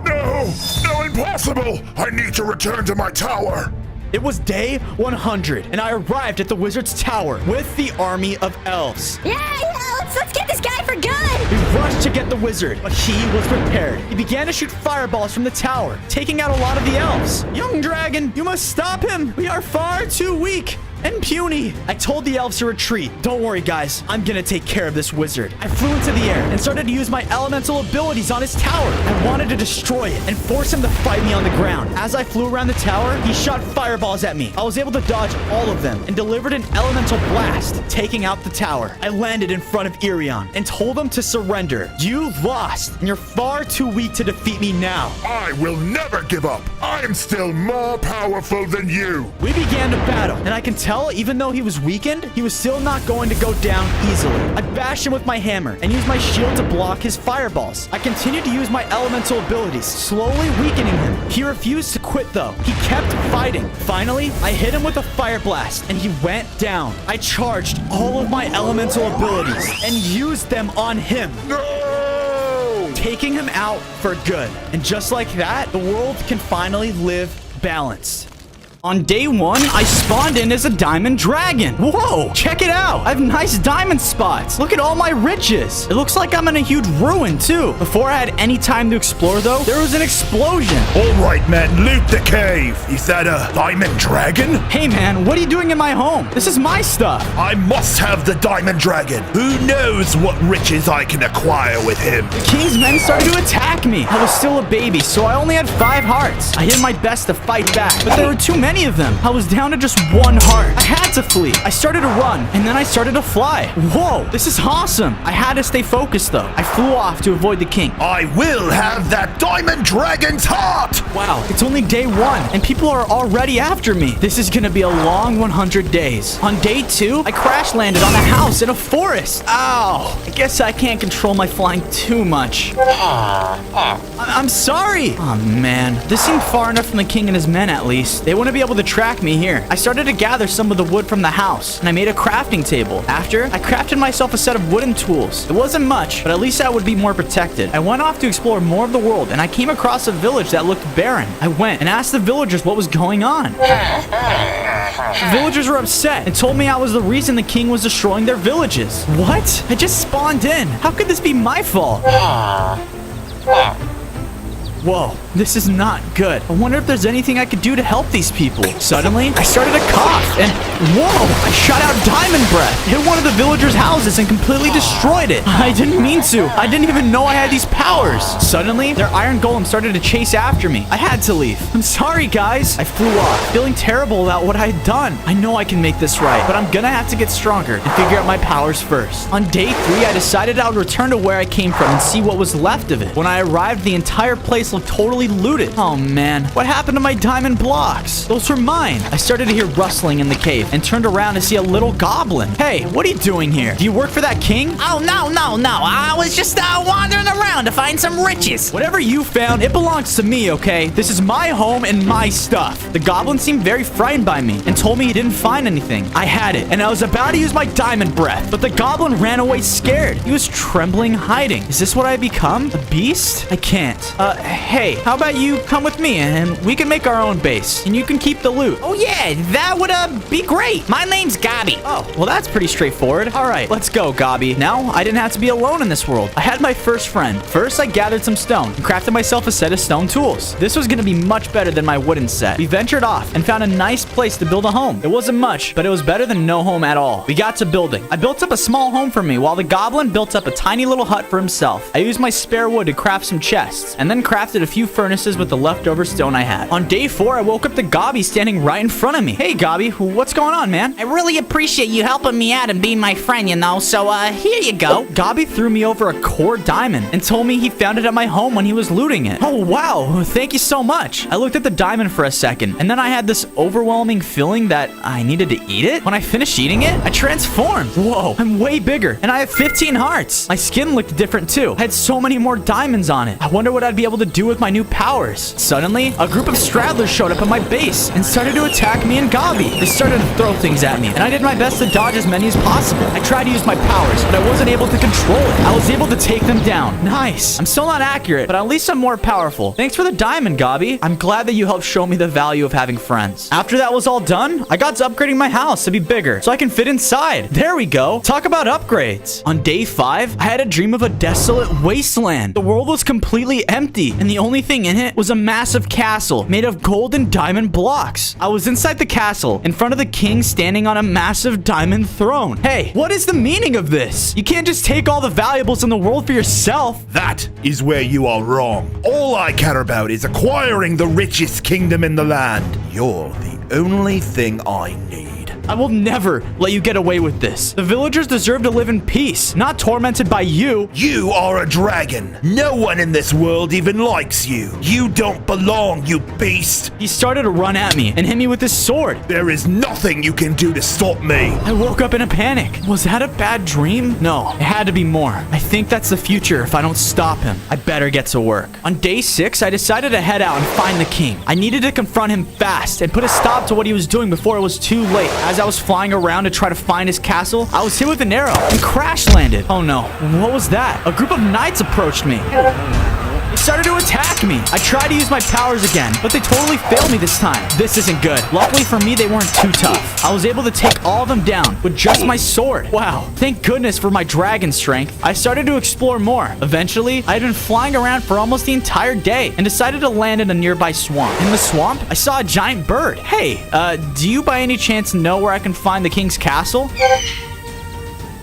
No! No, impossible! I need to return to my tower! It was day 100, and I arrived at the wizard's tower with the army of elves. Yeah, let's get this guy for good. We rushed to get the wizard, but he was prepared. He began to shoot fireballs from the tower, taking out a lot of the elves. Young dragon, you must stop him. We are far too weak and puny. I told the elves to retreat. Don't worry, guys. I'm gonna take care of this wizard. I flew into the air and started to use my elemental abilities on his tower. I wanted to destroy it and force him to fight me on the ground. As I flew around the tower, he shot fireballs at me. I was able to dodge all of them and delivered an elemental blast, taking out the tower. I landed in front of Irion and told him to surrender. You lost, and you're far too weak to defeat me now. I will never give up! I am still more powerful than you! We began to battle, and I can tell even though he was weakened, he was still not going to go down easily. I bashed him with my hammer and used my shield to block his fireballs. I continued to use my elemental abilities, slowly weakening him. He refused to quit though. He kept fighting. Finally, I hit him with a fire blast and he went down. I charged all of my elemental abilities and used them on him. No! Taking him out for good. And just like that, the world can finally live balanced. On day 1, I spawned in as a diamond dragon. Whoa, check it out. I have nice diamond spots. Look at all my riches. It looks like I'm in a huge ruin too. Before I had any time to explore though, there was an explosion. Alright, man, loot the cave. Is that a diamond dragon? Hey man, what are you doing in my home? This is my stuff. I must have the diamond dragon. Who knows what riches I can acquire with him? The king's men started to attack me. I was still a baby, so I only had 5 hearts. I did my best to fight back, but there were too many of them. I was down to just 1 heart. I had to flee. I started to run, and then I started to fly. Whoa, this is awesome. I had to stay focused though. I flew off to avoid the king. I will have that diamond dragon's heart! Wow, it's only day 1, and people are already after me. This is gonna be a long 100 days. On day 2, I crash landed on a house in a forest. Ow, I guess I can't control my flying too much. I'm sorry. Oh man, this seemed far enough from the king and his men at least. They wouldn't be be able to track me here. I started to gather some of the wood from the house, and I made a crafting table. After, I crafted myself a set of wooden tools. It wasn't much, but at least I would be more protected. I went off to explore more of the world, and I came across a village that looked barren. I went and asked the villagers what was going on. The villagers were upset and told me I was the reason the king was destroying their villages. What? I just spawned in. How could this be my fault? Whoa, this is not good. I wonder if there's anything I could do to help these people. Suddenly, I started to cough, and whoa, I shot out diamond breath, hit one of the villagers' houses, and completely destroyed it. I didn't mean to. I didn't even know I had these powers. Suddenly, their iron golem started to chase after me. I had to leave. I'm sorry, guys. I flew off, feeling terrible about what I had done. I know I can make this right, but I'm gonna have to get stronger and figure out my powers first. On day 3, I decided I would return to where I came from and see what was left of it. When I arrived, the entire place looked totally looted. Oh man, what happened to my diamond blocks? Those were mine. I started to hear rustling in the cave and turned around to see a little goblin. Hey, what are you doing here? Do you work for that king? Oh, no. I was just wandering around to find some riches. Whatever you found, it belongs to me, okay? This is my home and my stuff. The goblin seemed very frightened by me and told me he didn't find anything. I had it, and I was about to use my diamond breath, but the goblin ran away scared. He was trembling, hiding. Is this what I become? A beast? I can't. Hey, how about you come with me and we can make our own base and you can keep the loot? Oh, yeah, that would be great. My name's Gabi. Oh, well, that's pretty straightforward. All right, let's go, Gabi. Now, I didn't have to be alone in this world. I had my first friend. First, I gathered some stone and crafted myself a set of stone tools. This was going to be much better than my wooden set. We ventured off and found a nice place to build a home. It wasn't much, but it was better than no home at all. We got to building. I built up a small home for me while the goblin built up a tiny little hut for himself. I used my spare wood to craft some chests and then crafted a few furnaces with the leftover stone I had. On day 4, I woke up to Gabi standing right in front of me. Hey, Gabi, what's going on, man? I really appreciate you helping me out and being my friend, you know, so here you go. Gabi threw me over a core diamond and told me he found it at my home when he was looting it. Oh, wow. Thank you so much. I looked at the diamond for a second, and then I had this overwhelming feeling that I needed to eat it. When I finished eating it, I transformed. Whoa, I'm way bigger, and I have 15 hearts. My skin looked different, too. I had so many more diamonds on it. I wonder what I'd be able to do with my new powers. Suddenly, a group of Straddlers showed up at my base and started to attack me and Gabi. They started to throw things at me, and I did my best to dodge as many as possible. I tried to use my powers, but I wasn't able to control it. I was able to take them down. Nice. I'm still not accurate, but at least I'm more powerful. Thanks for the diamond, Gabi. I'm glad that you helped show me the value of having friends. After that was all done, I got to upgrading my house to be bigger so I can fit inside. There we go. Talk about upgrades. On day 5, I had a dream of a desolate wasteland. The world was completely empty, and the only thing in it was a massive castle made of gold and diamond blocks. I was inside the castle, in front of the king standing on a massive diamond throne. Hey, what is the meaning of this? You can't just take all the valuables in the world for yourself. That is where you are wrong. All I care about is acquiring the richest kingdom in the land. You're the only thing I need. I will never let you get away with this. The villagers deserve to live in peace, not tormented by you. You are a dragon. No one in this world even likes you. You don't belong, you beast. He started to run at me and hit me with his sword. There is nothing you can do to stop me. I woke up in a panic. Was that a bad dream? No, it had to be more. I think that's the future if I don't stop him. I better get to work. On day 6, I decided to head out and find the king. I needed to confront him fast and put a stop to what he was doing before it was too late. As I was flying around to try to find his castle, I was hit with an arrow and crash landed. Oh no, what was that? A group of knights approached me. They started to attack me. I tried to use my powers again, but they totally failed me this time. This isn't good. Luckily for me, they weren't too tough. I was able to take all of them down with just my sword. Wow, thank goodness for my dragon strength. I started to explore more. Eventually, I had been flying around for almost the entire day and decided to land in a nearby swamp. In the swamp, I saw a giant bird. Hey, do you by any chance know where I can find the king's castle?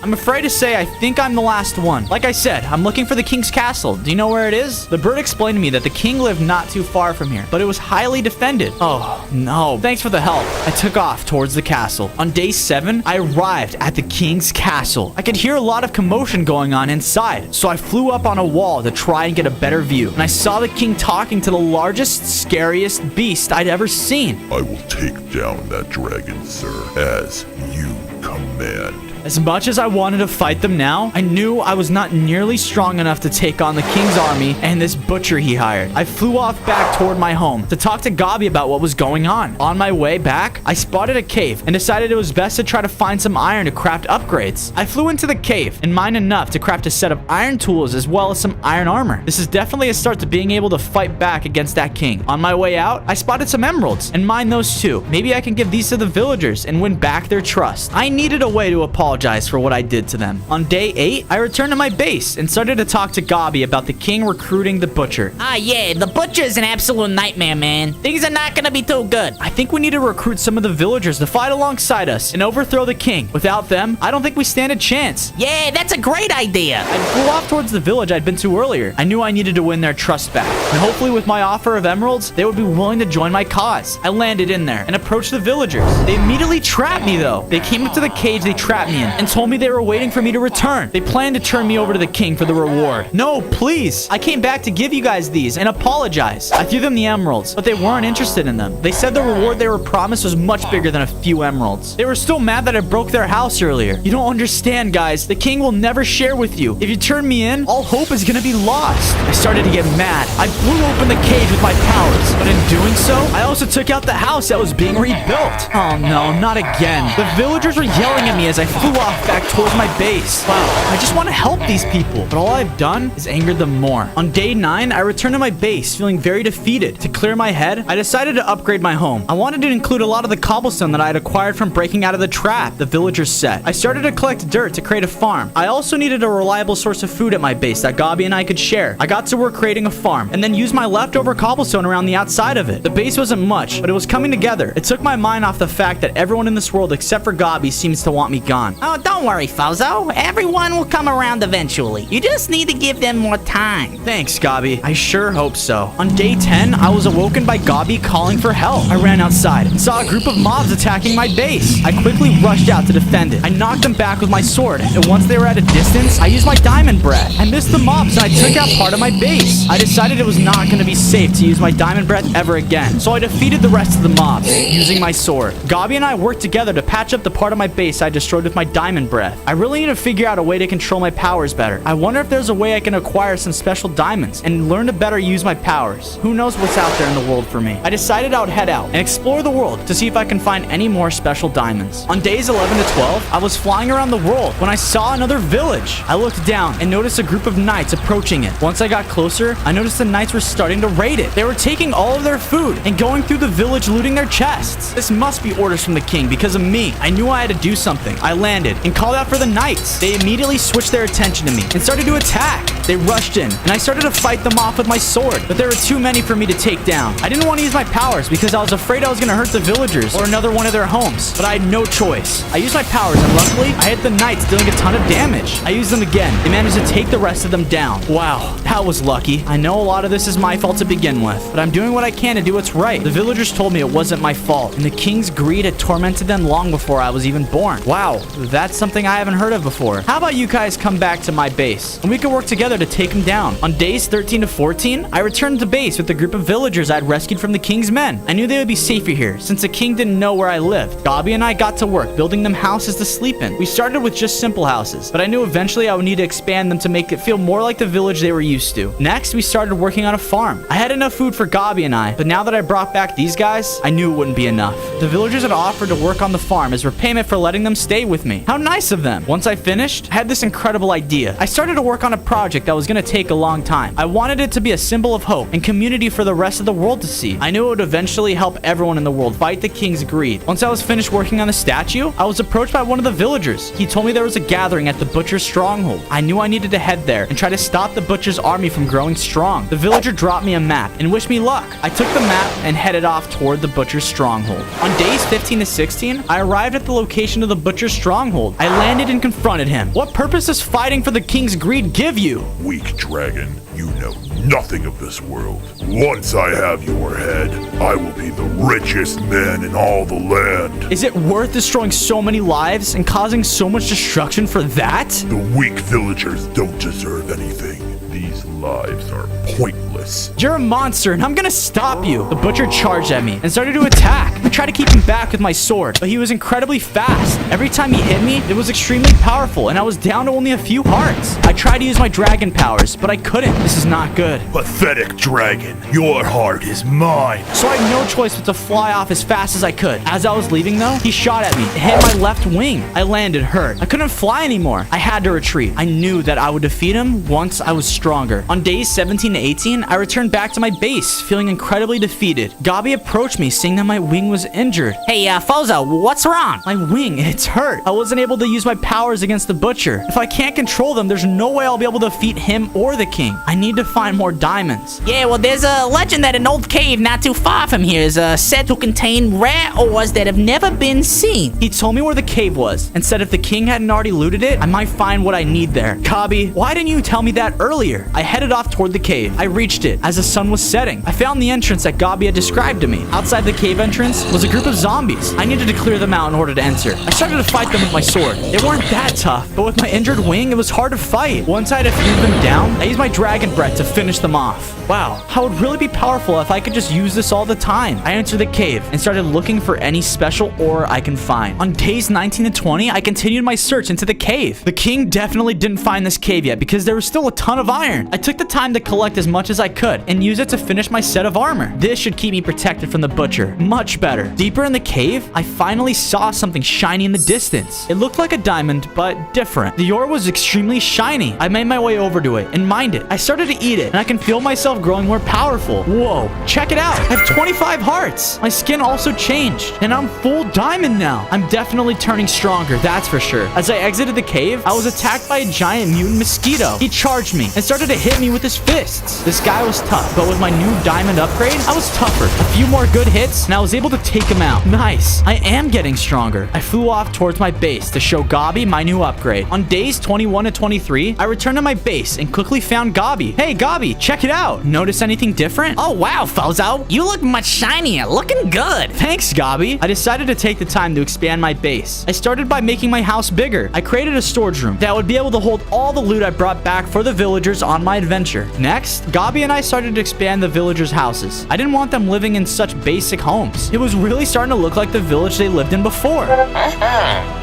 I'm afraid to say I think I'm the last one. Like I said, I'm looking for the king's castle. Do you know where it is? The bird explained to me that the king lived not too far from here, but it was highly defended. Oh, no. Thanks for the help. I took off towards the castle. On day 7, I arrived at the king's castle. I could hear a lot of commotion going on inside, so I flew up on a wall to try and get a better view. And I saw the king talking to the largest, scariest beast I'd ever seen. I will take down that dragon, sir, as you command. As much as I wanted to fight them now, I knew I was not nearly strong enough to take on the king's army and this butcher he hired. I flew off back toward my home to talk to Gabi about what was going on. On my way back, I spotted a cave and decided it was best to try to find some iron to craft upgrades. I flew into the cave and mined enough to craft a set of iron tools as well as some iron armor. This is definitely a start to being able to fight back against that king. On my way out, I spotted some emeralds and mined those too. Maybe I can give these to the villagers and win back their trust. I needed a way to apologize for what I did to them. On day 8, I returned to my base and started to talk to Gabi about the king recruiting the butcher. Yeah, the butcher's an absolute nightmare, man. Things are not gonna be too good. I think we need to recruit some of the villagers to fight alongside us and overthrow the king. Without them, I don't think we stand a chance. Yeah, that's a great idea. I flew off towards the village I'd been to earlier. I knew I needed to win their trust back. And hopefully with my offer of emeralds, they would be willing to join my cause. I landed in there and approached the villagers. They immediately trapped me though. They came up to the cage they trapped me in and told me they were waiting for me to return. They planned to turn me over to the king for the reward. No, please. I came back to give you guys these and apologize. I threw them the emeralds, but they weren't interested in them. They said the reward they were promised was much bigger than a few emeralds. They were still mad that I broke their house earlier. You don't understand, guys. The king will never share with you. If you turn me in, all hope is gonna be lost. I started to get mad. I blew open the cage with my powers, but in doing so, I also took out the house that was being rebuilt. Oh no, not again. The villagers were yelling at me as I flew off back towards my base. Wow, I just want to help these people, but all I've done is angered them more. On day 9, I returned to my base feeling very defeated. To clear my head, I decided to upgrade my home. I wanted to include a lot of the cobblestone that I had acquired from breaking out of the trap the villagers set. I started to collect dirt to create a farm. I also needed a reliable source of food at my base that Gabi and I could share. I got to work creating a farm and then used my leftover cobblestone around the outside of it. The base wasn't much, but it was coming together. It took my mind off the fact that everyone in this world except for Gabi seems to want me gone. Oh, don't worry, Fozo. Everyone will come around eventually. You just need to give them more time. Thanks, Gabi. I sure hope so. On day 10, I was awoken by Gabi calling for help. I ran outside and saw a group of mobs attacking my base. I quickly rushed out to defend it. I knocked them back with my sword, and once they were at a distance, I used my diamond breath. I missed the mobs and I took out part of my base. I decided it was not going to be safe to use my diamond breath ever again, so I defeated the rest of the mobs using my sword. Gabi and I worked together to patch up the part of my base I destroyed with my diamond breath. I really need to figure out a way to control my powers better. I wonder if there's a way I can acquire some special diamonds and learn to better use my powers. Who knows what's out there in the world for me. I decided I would head out and explore the world to see if I can find any more special diamonds. On days 11 to 12, I was flying around the world when I saw another village. I looked down and noticed a group of knights approaching it. Once I got closer, I noticed the knights were starting to raid it. They were taking all of their food and going through the village looting their chests. This must be orders from the king because of me. I knew I had to do something. I landed and called out for the knights. They immediately switched their attention to me and started to attack. They rushed in and I started to fight them off with my sword, but there were too many for me to take down. I didn't want to use my powers because I was afraid I was going to hurt the villagers or another one of their homes, but I had no choice. I used my powers and luckily I hit the knights dealing a ton of damage. I used them again. They managed to take the rest of them down. Wow, that was lucky. I know a lot of this is my fault to begin with, but I'm doing what I can to do what's right. The villagers told me it wasn't my fault, and the king's greed had tormented them long before I was even born. Wow, that's something I haven't heard of before. How about you guys come back to my base, and we can work together to take him down. On days 13 to 14, I returned to base with a group of villagers I'd rescued from the king's men. I knew they would be safer here, since the king didn't know where I lived. Gabi and I got to work building them houses to sleep in. We started with just simple houses, but I knew eventually I would need to expand them to make it feel more like the village they were used to. Next, we started working on a farm. I had enough food for Gabi and I, but now that I brought back these guys, I knew it wouldn't be enough. The villagers had offered to work on the farm as repayment for letting them stay with me. How nice of them. Once I finished, I had this incredible idea. I started to work on a project that was going to take a long time. I wanted it to be a symbol of hope and community for the rest of the world to see. I knew it would eventually help everyone in the world fight the king's greed. Once I was finished working on the statue, I was approached by one of the villagers. He told me there was a gathering at the butcher's stronghold. I knew I needed to head there and try to stop the butcher's army from growing strong. The villager dropped me a map and wished me luck. I took the map and headed off toward the butcher's stronghold. On days 15 to 16, I arrived at the location of the butcher's stronghold. I landed and confronted him. What purpose does fighting for the king's greed give you? Weak dragon, you know nothing of this world. Once I have your head, I will be the richest man in all the land. Is it worth destroying so many lives and causing so much destruction for that? The weak villagers don't deserve anything. These lives are pointless. You're a monster and I'm gonna stop you. The butcher charged at me and started to attack. I tried to keep him back back with my sword, but he was incredibly fast. Every time he hit me, it was extremely powerful, and I was down to only a few hearts. I tried to use my dragon powers, but I couldn't. This is not good. Pathetic dragon, your heart is mine. So I had no choice but to fly off as fast as I could. As I was leaving though, he shot at me. It hit my left wing. I landed hurt. I couldn't fly anymore. I had to retreat. I knew that I would defeat him once I was stronger. On days 17 to 18, I returned back to my base, feeling incredibly defeated. Gabi approached me, saying that my wing was injured. Hey, Fozo, what's wrong? My wing, it's hurt. I wasn't able to use my powers against the butcher. If I can't control them, there's no way I'll be able to defeat him or the king. I need to find more diamonds. Yeah, well, there's a legend that an old cave not too far from here is said to contain rare ores that have never been seen. He told me where the cave was and said if the king hadn't already looted it, I might find what I need there. Gabi, why didn't you tell me that earlier? I headed off toward the cave. I reached it as the sun was setting. I found the entrance that Gabi had described to me. Outside the cave entrance was a group of zombies. I needed to clear them out in order to enter. I started to fight them with my sword. They weren't that tough, but with my injured wing, it was hard to fight. Once I had a few of them down, I used my dragon breath to finish them off. Wow, I would really be powerful if I could just use this all the time. I entered the cave and started looking for any special ore I can find. On days 19 to 20, I continued my search into the cave. The king definitely didn't find this cave yet because there was still a ton of iron. I took the time to collect as much as I could and use it to finish my set of armor. This should keep me protected from the butcher. Much better. Deeper in the cave, I finally saw something shiny in the distance. It looked like a diamond, but different. The ore was extremely shiny. I made my way over to it and mined it. I started to eat it, and I can feel myself growing more powerful. Whoa, check it out. I have 25 hearts. My skin also changed, and I'm full diamond now. I'm definitely turning stronger, that's for sure. As I exited the cave, I was attacked by a giant mutant mosquito. He charged me and started to hit me with his fists. This guy was tough, but with my new diamond upgrade, I was tougher. A few more good hits, and I was able to take him out. Nice. I am getting stronger. I flew off towards my base to show Gabi my new upgrade. On days 21 to 23, I returned to my base and quickly found Gabi. Hey, Gabi, check it out. Notice anything different? Oh, wow, Fozo. You look much shinier. Looking good. Thanks, Gabi. I decided to take the time to expand my base. I started by making my house bigger. I created a storage room that would be able to hold all the loot I brought back for the villagers on my adventure. Next, Gabi and I started to expand the villagers' houses. I didn't want them living in such basic homes. It was really starting to look like the village they lived in before.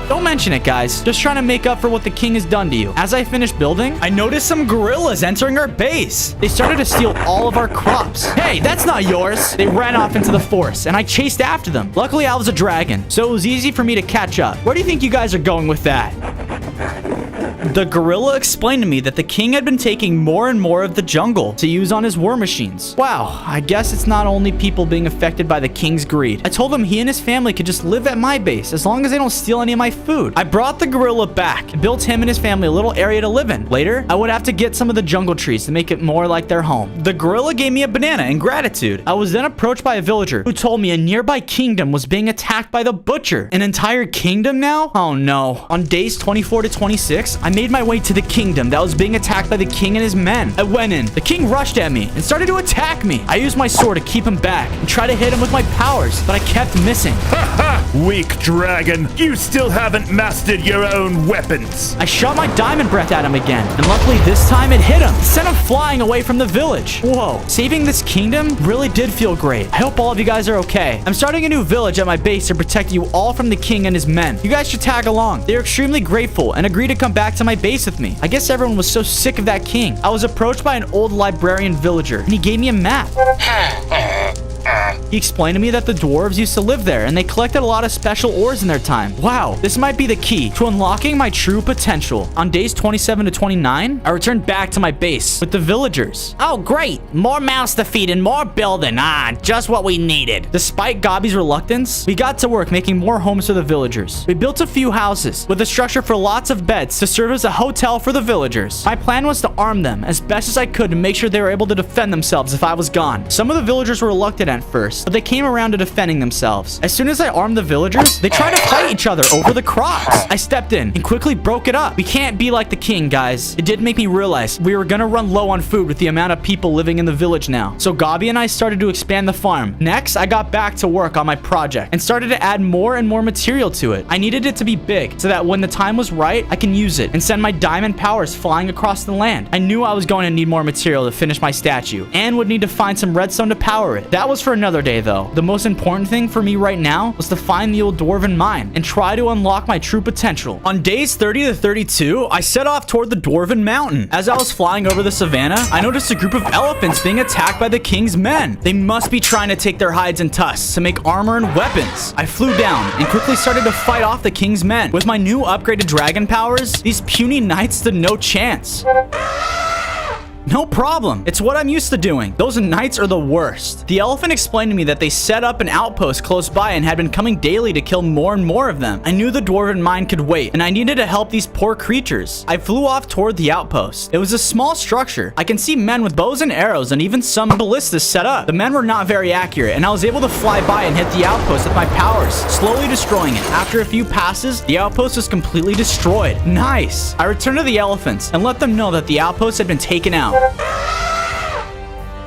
Don't mention it, guys. Just trying to make up for what the king has done to you. As I finished building, I noticed some gorillas entering our base. They started to steal all of our crops. Hey, that's not yours. They ran off into the forest, and I chased after them. Luckily, I was a dragon, so it was easy for me to catch up. Where do you think you guys are going with that? The gorilla explained to me that the king had been taking more and more of the jungle to use on his war machines. Wow, I guess it's not only people being affected by the king's greed. I told him he and his family could just live at my base as long as they don't steal any of my food. I brought the gorilla back and built him and his family a little area to live in. Later, I would have to get some of the jungle trees to make it more like their home. The gorilla gave me a banana in gratitude. I was then approached by a villager who told me a nearby kingdom was being attacked by the butcher. An entire kingdom now? Oh no. On days 24 to 26, I made my way to the kingdom that was being attacked by the king and his men. I went in. The king rushed at me and started to attack me. I used my sword to keep him back and try to hit him with my powers, but I kept missing. Weak dragon, you still haven't mastered your own weapons. I shot my diamond breath at him again, and luckily this time it hit him. It sent him flying away from the village. Whoa, saving this kingdom really did feel great. I hope all of you guys are okay. I'm starting a new village at my base to protect you all from the king and his men. You guys should tag along. They're extremely grateful and agreed to come back to my base with me. I guess everyone was so sick of that king. I was approached by an old librarian villager, and he gave me a map. He explained to me that the dwarves used to live there, and they collected a lot of special ores in their time. Wow, this might be the key to unlocking my true potential. On days 27 to 29, I returned back to my base with the villagers. Oh, great. More mouths to feed and more building. Just what we needed. Despite Gabi's reluctance, we got to work making more homes for the villagers. We built a few houses with a structure for lots of beds to serve as a hotel for the villagers. My plan was to arm them as best as I could to make sure they were able to defend themselves if I was gone. Some of the villagers were reluctant at first, but they came around to defending themselves. As soon as I armed the villagers, they tried to fight each other over the crops. I stepped in and quickly broke it up. We can't be like the king, guys. It did make me realize we were gonna run low on food with the amount of people living in the village now. So Gabi and I started to expand the farm. Next, I got back to work on my project and started to add more and more material to it. I needed it to be big so that when the time was right, I can use it and send my diamond powers flying across the land. I knew I was going to need more material to finish my statue and would need to find some redstone to power it. That was for another day, day, though. The most important thing for me right now was to find the old dwarven mine and try to unlock my true potential. On days 30 to 32, I set off toward the Dwarven Mountain. As I was flying over the savannah, I noticed a group of elephants being attacked by the king's men. They must be trying to take their hides and tusks to make armor and weapons. I flew down and quickly started to fight off the king's men. With my new upgraded dragon powers, these puny knights stood no chance. No problem. It's what I'm used to doing. Those knights are the worst. The elephant explained to me that they set up an outpost close by and had been coming daily to kill more and more of them. I knew the dwarven mine could wait, and I needed to help these poor creatures. I flew off toward the outpost. It was a small structure. I can see men with bows and arrows and even some ballistas set up. The men were not very accurate, and I was able to fly by and hit the outpost with my powers, slowly destroying it. After a few passes, the outpost was completely destroyed. Nice. I returned to the elephants and let them know that the outpost had been taken out.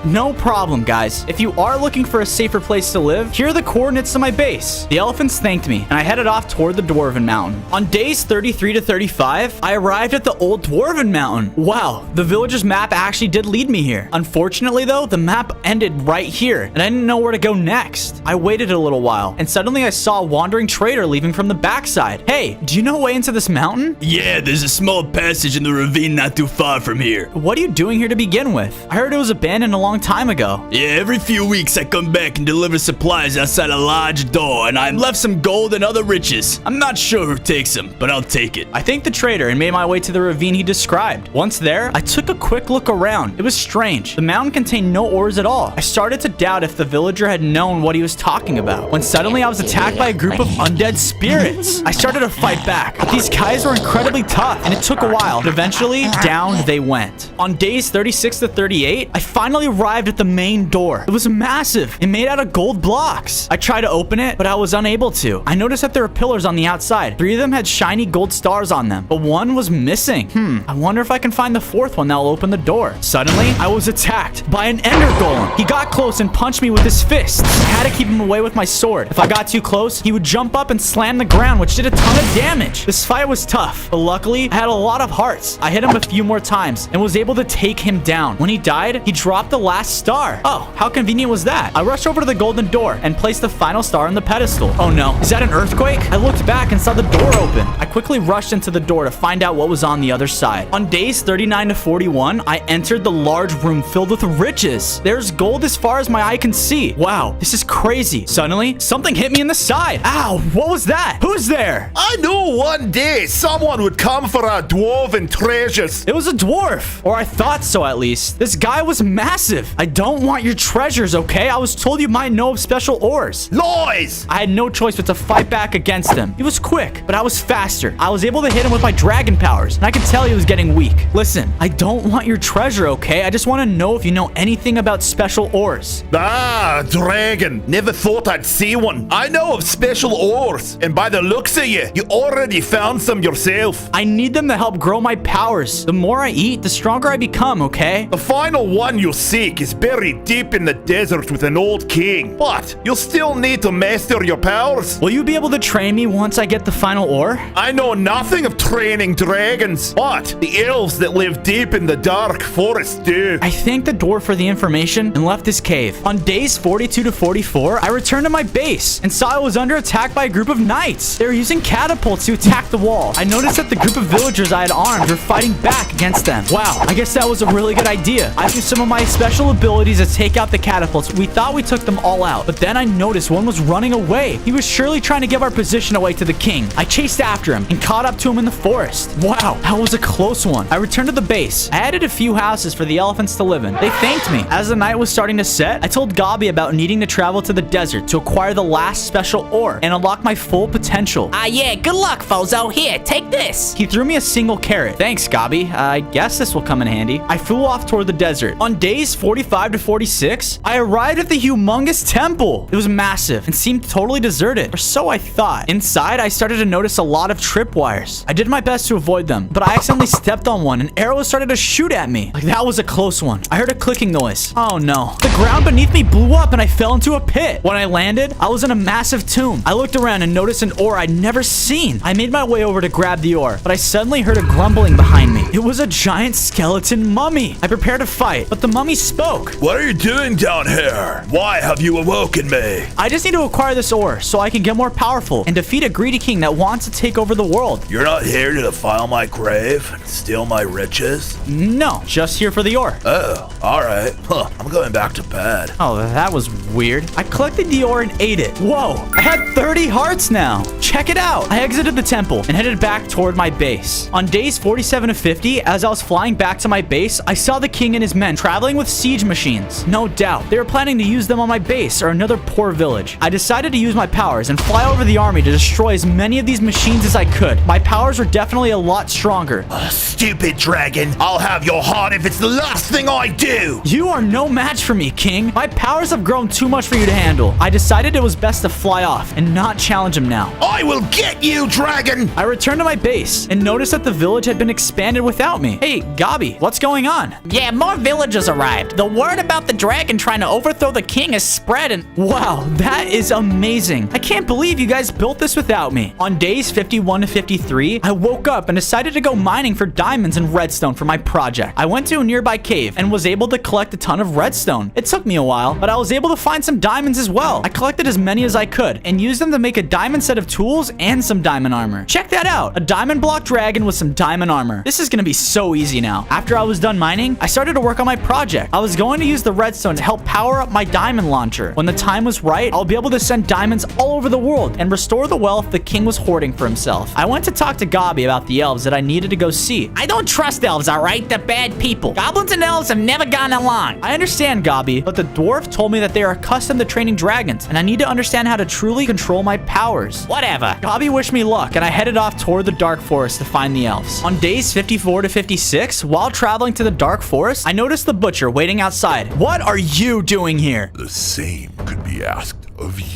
No problem, guys. If you are looking for a safer place to live, here are the coordinates to my base. The elephants thanked me, and I headed off toward the Dwarven Mountain. On days 33 to 35, I arrived at the old Dwarven Mountain. Wow, the villager's map actually did lead me here. Unfortunately, though, the map ended right here, and I didn't know where to go next. I waited a little while, and suddenly I saw a wandering trader leaving from the backside. Hey, do you know a way into this mountain? Yeah, there's a small passage in the ravine not too far from here. What are you doing here to begin with? I heard it was abandoned a long time ago. Yeah, every few weeks I come back and deliver supplies outside a large door, and I left some gold and other riches. I'm not sure who takes them, but I'll take it. I thanked the trader and made my way to the ravine he described. Once there, I took a quick look around. It was strange. The mountain contained no ores at all. I started to doubt if the villager had known what he was talking about, when suddenly I was attacked by a group of undead spirits. I started to fight back, but these guys were incredibly tough, and it took a while, but eventually, down they went. On days 36 to 38, I finally arrived at the main door. It was massive and made out of gold blocks. I tried to open it, but I was unable to. I noticed that there were pillars on the outside. 3 of them had shiny gold stars on them, but one was missing. I wonder if I can find the 4th one that will open the door. Suddenly, I was attacked by an ender golem. He got close and punched me with his fists. I had to keep him away with my sword. If I got too close, he would jump up and slam the ground, which did a ton of damage. This fight was tough, but luckily, I had a lot of hearts. I hit him a few more times and was able to take him down. When he died, he dropped the last star. Oh, how convenient was that? I rushed over to the golden door and placed the final star on the pedestal. Oh no, is that an earthquake? I looked back and saw the door open. I quickly rushed into the door to find out what was on the other side. On days 39 to 41, I entered the large room filled with riches. There's gold as far as my eye can see. Wow, this is crazy. Suddenly, something hit me in the side. Ow, what was that? Who's there? I knew one day someone would come for our dwarven treasures. It was a dwarf. Or I thought so, at least. This guy was massive. I don't want your treasures, okay? I was told you might know of special ores. Lies! I had no choice but to fight back against him. He was quick, but I was faster. I was able to hit him with my dragon powers, and I could tell he was getting weak. Listen, I don't want your treasure, okay? I just want to know if you know anything about special ores. Ah, dragon. Never thought I'd see one. I know of special ores, and by the looks of you, you already found some yourself. I need them to help grow my powers. The more I eat, the stronger I become, okay? The final one you seek is buried deep in the desert with an old king, but you'll still need to master your powers. Will you be able to train me once I get the final ore? I know nothing of training dragons, but the elves that live deep in the dark forest do. I thanked the dwarf for the information and left his cave. On days 42 to 44, I returned to my base and saw I was under attack by a group of knights. They were using catapults to attack the wall. I noticed that the group of villagers I had armed were fighting back against them. Wow, I guess that was a really good idea. I used some of my special abilities to take out the catapults. We thought we took them all out, but then I noticed one was running away. He was surely trying to give our position away to the king. I chased after him and caught up to him in the forest. Wow, that was a close one. I returned to the base. I added a few houses for the elephants to live in. They thanked me. As the night was starting to set, I told Gabi about needing to travel to the desert to acquire the last special ore and unlock my full potential. Yeah, good luck, Fozo. Here, take this. He threw me a single carrot. Thanks, Gabi. I guess this will come in handy. I flew off toward the desert. On days 45 to 46, I arrived at the humongous temple. It was massive and seemed totally deserted, or so I thought. Inside, I started to notice a lot of tripwires. I did my best to avoid them, but I accidentally stepped on one and arrows started to shoot at me. Like, that was a close one. I heard a clicking noise. Oh no. The ground beneath me blew up and I fell into a pit. When I landed, I was in a massive tomb. I looked around and noticed an ore I'd never seen. I made my way over to grab the ore, but I suddenly heard a grumbling behind me. It was a giant skeleton mummy. I prepared to fight, but the mummy spoke. What are you doing down here? Why have you awoken me? I just need to acquire this ore so I can get more powerful and defeat a greedy king that wants to take over the world. You're not here to defile my grave and steal my riches? No, just here for the ore. Oh, alright. Huh, I'm going back to bed. Oh, that was weird. I collected the ore and ate it. Whoa, I had 30 hearts now. Check it out. I exited the temple and headed back toward my base. On days 47 to 50, as I was flying back to my base, I saw the king and his men traveling with siege machines. No doubt, they were planning to use them on my base or another poor village. I decided to use my powers and fly over the army to destroy as many of these machines as I could. My powers were definitely a lot stronger. Stupid dragon. I'll have your heart if it's the last thing I do. You are no match for me, king. My powers have grown too much for you to handle. I decided it was best to fly off and not challenge him now. I will get you, dragon. I returned to my base and noticed that the village had been expanded without me. Hey, Gabi, what's going on? Yeah, more villagers arrived. The word about the dragon trying to overthrow the king is spread and... Wow, that is amazing. I can't believe you guys built this without me. On days 51 to 53, I woke up and decided to go mining for diamonds and redstone for my project. I went to a nearby cave and was able to collect a ton of redstone. It took me a while, but I was able to find some diamonds as well. I collected as many as I could and used them to make a diamond set of tools and some diamond armor. Check that out, a diamond block dragon with some diamond armor. This is gonna be so easy now. After I was done mining, I started to work on my project. I was going to use the redstone to help power up my diamond launcher. When the time was right, I'll be able to send diamonds all over the world and restore the wealth the king was hoarding for himself. I went to talk to Gabi about the elves that I needed to go see. I don't trust elves, all right? They're bad people. Goblins and elves have never gotten along. I understand, Gabi, but the dwarf told me that they are accustomed to training dragons, and I need to understand how to truly control my powers. Whatever. Gabi wished me luck, and I headed off toward the Dark Forest to find the elves. On days 54 to 56, while traveling to the Dark Forest, I noticed the butcher waiting outside. What are you doing here? The same could be asked of you.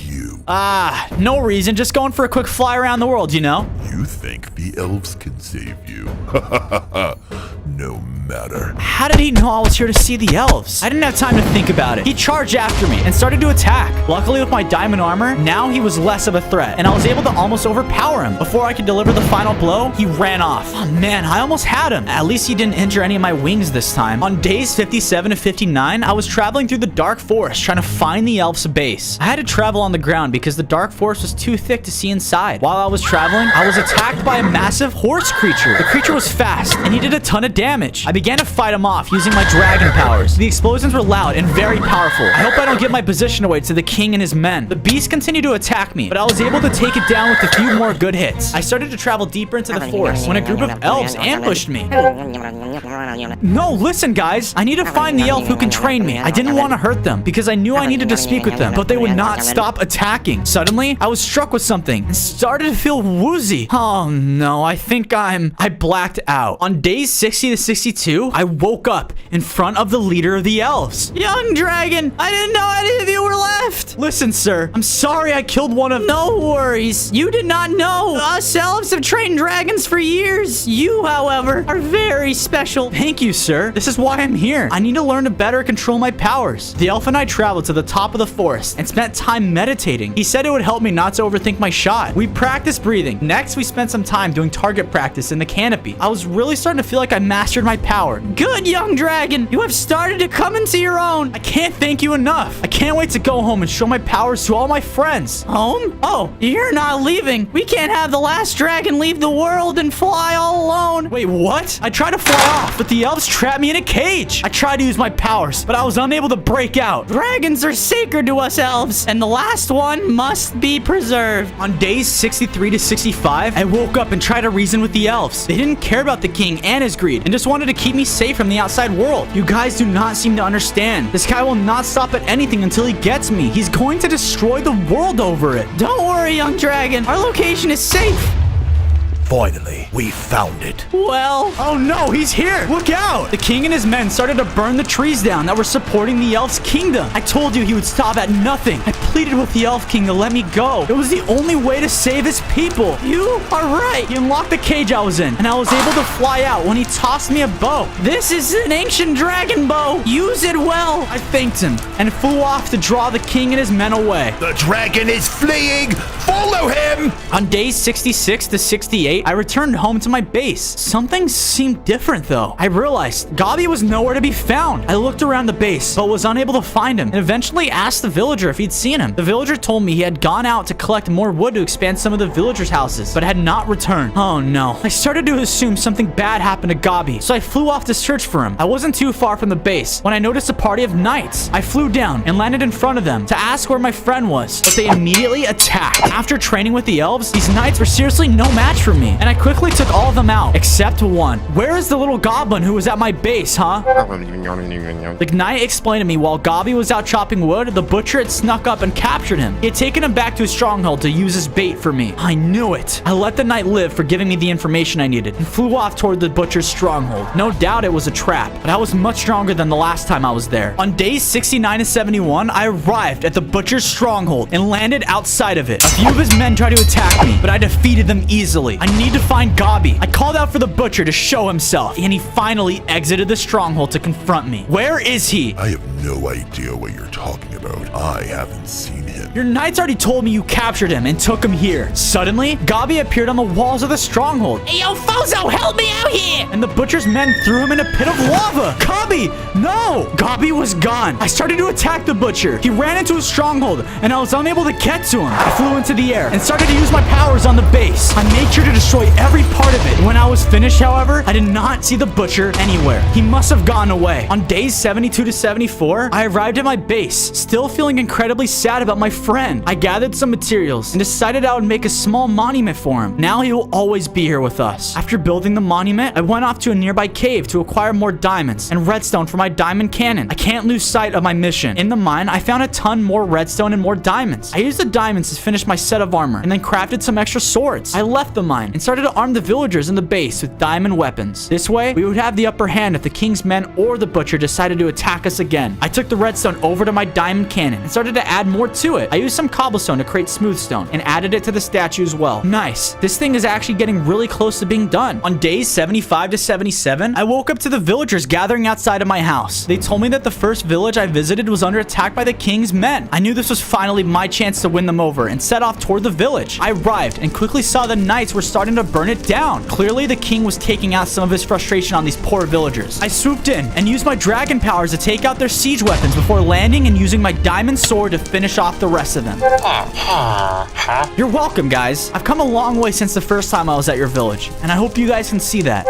No reason, just going for a quick fly around the world, you know? You think the elves can save you? No matter. How did he know I was here to see the elves? I didn't have time to think about it. He charged after me and started to attack. Luckily, with my diamond armor, now he was less of a threat, and I was able to almost overpower him. Before I could deliver the final blow, he ran off. Oh man, I almost had him. At least he didn't injure any of my wings this time. On days 57 to 59, I was traveling through the Dark Forest trying to find the elf's base. I had to travel on the ground because the Dark Forest was too thick to see inside. While I was traveling, I was attacked by a massive horse creature. The creature was fast, and he did a ton of damage. I began to fight him off using my dragon powers. The explosions were loud and very powerful. I hope I don't give my position away to the king and his men. The beast continued to attack me, but I was able to take it down with a few more good hits. I started to travel deeper into the forest when a group of elves ambushed me. No, listen, guys. I need to find the elf who can train me. I didn't want to hurt them because I knew I needed to speak with them, but they would not stop attacking. Suddenly, I was struck with something and started to feel woozy. Oh no, I think I blacked out. On days 60 to 62, I woke up in front of the leader of the elves. Young dragon, I didn't know any of you were left. Listen, sir, I'm sorry I killed one of... No worries. You did not know. Us elves have trained dragons for years. You, however, are very special. Thank you, sir. This is why I'm here. I need to learn to better control my powers. The elf and I traveled to the top of the forest and spent time meditating. He said it would help me not to overthink my shot. We practiced breathing. Next, we spent some time doing target practice in the canopy. I was really starting to feel like I mastered my power. Good, young dragon. You have started to come into your own. I can't thank you enough. I can't wait to go home and show my powers to all my friends. Home? Oh, you're not leaving. We can't have the last dragon leave the world and fly all alone. Wait, what? I tried to fly off, but the elves trapped me in a cage. I tried to use my powers, but I was unable to break out. Dragons are sacred to us elves, and the last one must be preserved. On days 63 to 65, I woke up and tried to reason with the elves. They didn't care about the king and his greed, and just wanted to keep me safe from the outside world. You guys do not seem to understand. This guy will not stop at anything until he gets me. He's going to destroy the world over it. Don't worry, young dragon. Our location is safe. Finally, we found it. Well, oh no, he's here. Look out. The king and his men started to burn the trees down that were supporting the elf's kingdom. I told you he would stop at nothing. I pleaded with the elf king to let me go. It was the only way to save his people. You are right. He unlocked the cage I was in, and I was able to fly out when he tossed me a bow. This is an ancient dragon bow. Use it well. I thanked him and flew off to draw the king and his men away. The dragon is fleeing. Follow him. him! On days 66 to 68, I returned home to my base. Something seemed different though. I realized Gabi was nowhere to be found. I looked around the base, but was unable to find him, and eventually asked the villager if he'd seen him. The villager told me he had gone out to collect more wood to expand some of the villagers' houses, but had not returned. Oh no. I started to assume something bad happened to Gabi, so I flew off to search for him. I wasn't too far from the base when I noticed a party of knights. I flew down and landed in front of them to ask where my friend was, but they immediately attacked. After training with the elves, these knights were seriously no match for me, and I quickly took all of them out, except one. Where is the little goblin who was at my base, huh? The knight explained to me while Gabi was out chopping wood, the butcher had snuck up and captured him. He had taken him back to his stronghold to use as bait for me. I knew it. I let the knight live for giving me the information I needed and flew off toward the butcher's stronghold. No doubt it was a trap, but I was much stronger than the last time I was there. On days 69 to 71, I arrived at the butcher's stronghold and landed outside of it. A few of his men tried to attack me, but I defeated them easily. I need to find Gabi. I called out for the butcher to show himself, and he finally exited the stronghold to confront me. Where is he? I have no idea what you're talking about. I haven't seen him. Your knights already told me you captured him and took him here. Suddenly, Gabi appeared on the walls of the stronghold. Hey, yo, Fozo, help me out here! And the butcher's men threw him in a pit of lava. Gabi, no! Gabi was gone. I started to attack the butcher. He ran into his stronghold, and I was unable to get to him. I flew into the air and started to use my powers on the base. I made sure to destroy every part of it. When I was finished, however, I did not see the butcher anywhere. He must have gone away. On days 72 to 74, I arrived at my base, still feeling incredibly sad about my friend. I gathered some materials and decided I would make a small monument for him. Now he will always be here with us. After building the monument, I went off to a nearby cave to acquire more diamonds and redstone for my diamond cannon. I can't lose sight of my mission. In the mine, I found a ton more redstone and more diamonds. I used the diamonds to finish my set of armor and then crafted some extra swords. I left the mine and started to arm the villagers in the base with diamond weapons. This way, we would have the upper hand if the king's men or the butcher decided to attack us again. I took the redstone over to my diamond cannon and started to add more to it. I used some cobblestone to create smooth stone and added it to the statue as well. Nice. This thing is actually getting really close to being done. On days 75 to 77, I woke up to the villagers gathering outside of my house. They told me that the first village I visited was under attack by the king's men. I knew this was finally my chance to win them over and set off toward the village. I arrived and quickly saw the knights were starting to burn it down. Clearly, the king was taking out some of his frustration on these poor villagers. I swooped in and used my dragon powers to take out their siege weapons before landing and using my diamond sword to finish off the rest of them. You're welcome, guys. I've come a long way since the first time I was at your village, and I hope you guys can see that.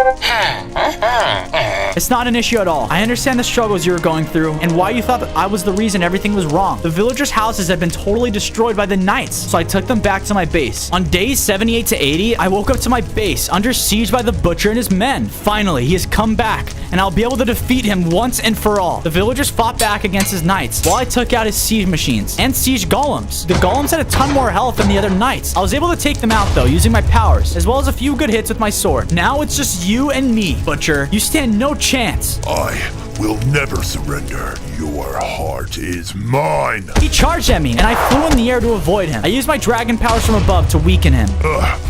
It's not an issue at all. I understand the struggles you were going through and why you thought that I was the reason everything was wrong. The villagers' houses had been totally destroyed by the knights, so I took them back to my base. On days 78 to 80, I woke up to my base under siege by the butcher and his men. Finally, he has come back, and I'll be able to defeat him once and for all. The villagers fought back against his knights while I took out his siege machines and siege golems. The golems had a ton more health than the other knights. I was able to take them out though using my powers, as well as a few good hits with my sword. Now it's just you and me, butcher. You stand no chance. I will never surrender. Your heart is mine. He charged at me, and I flew in the air to avoid him. I used my dragon powers from above to weaken him.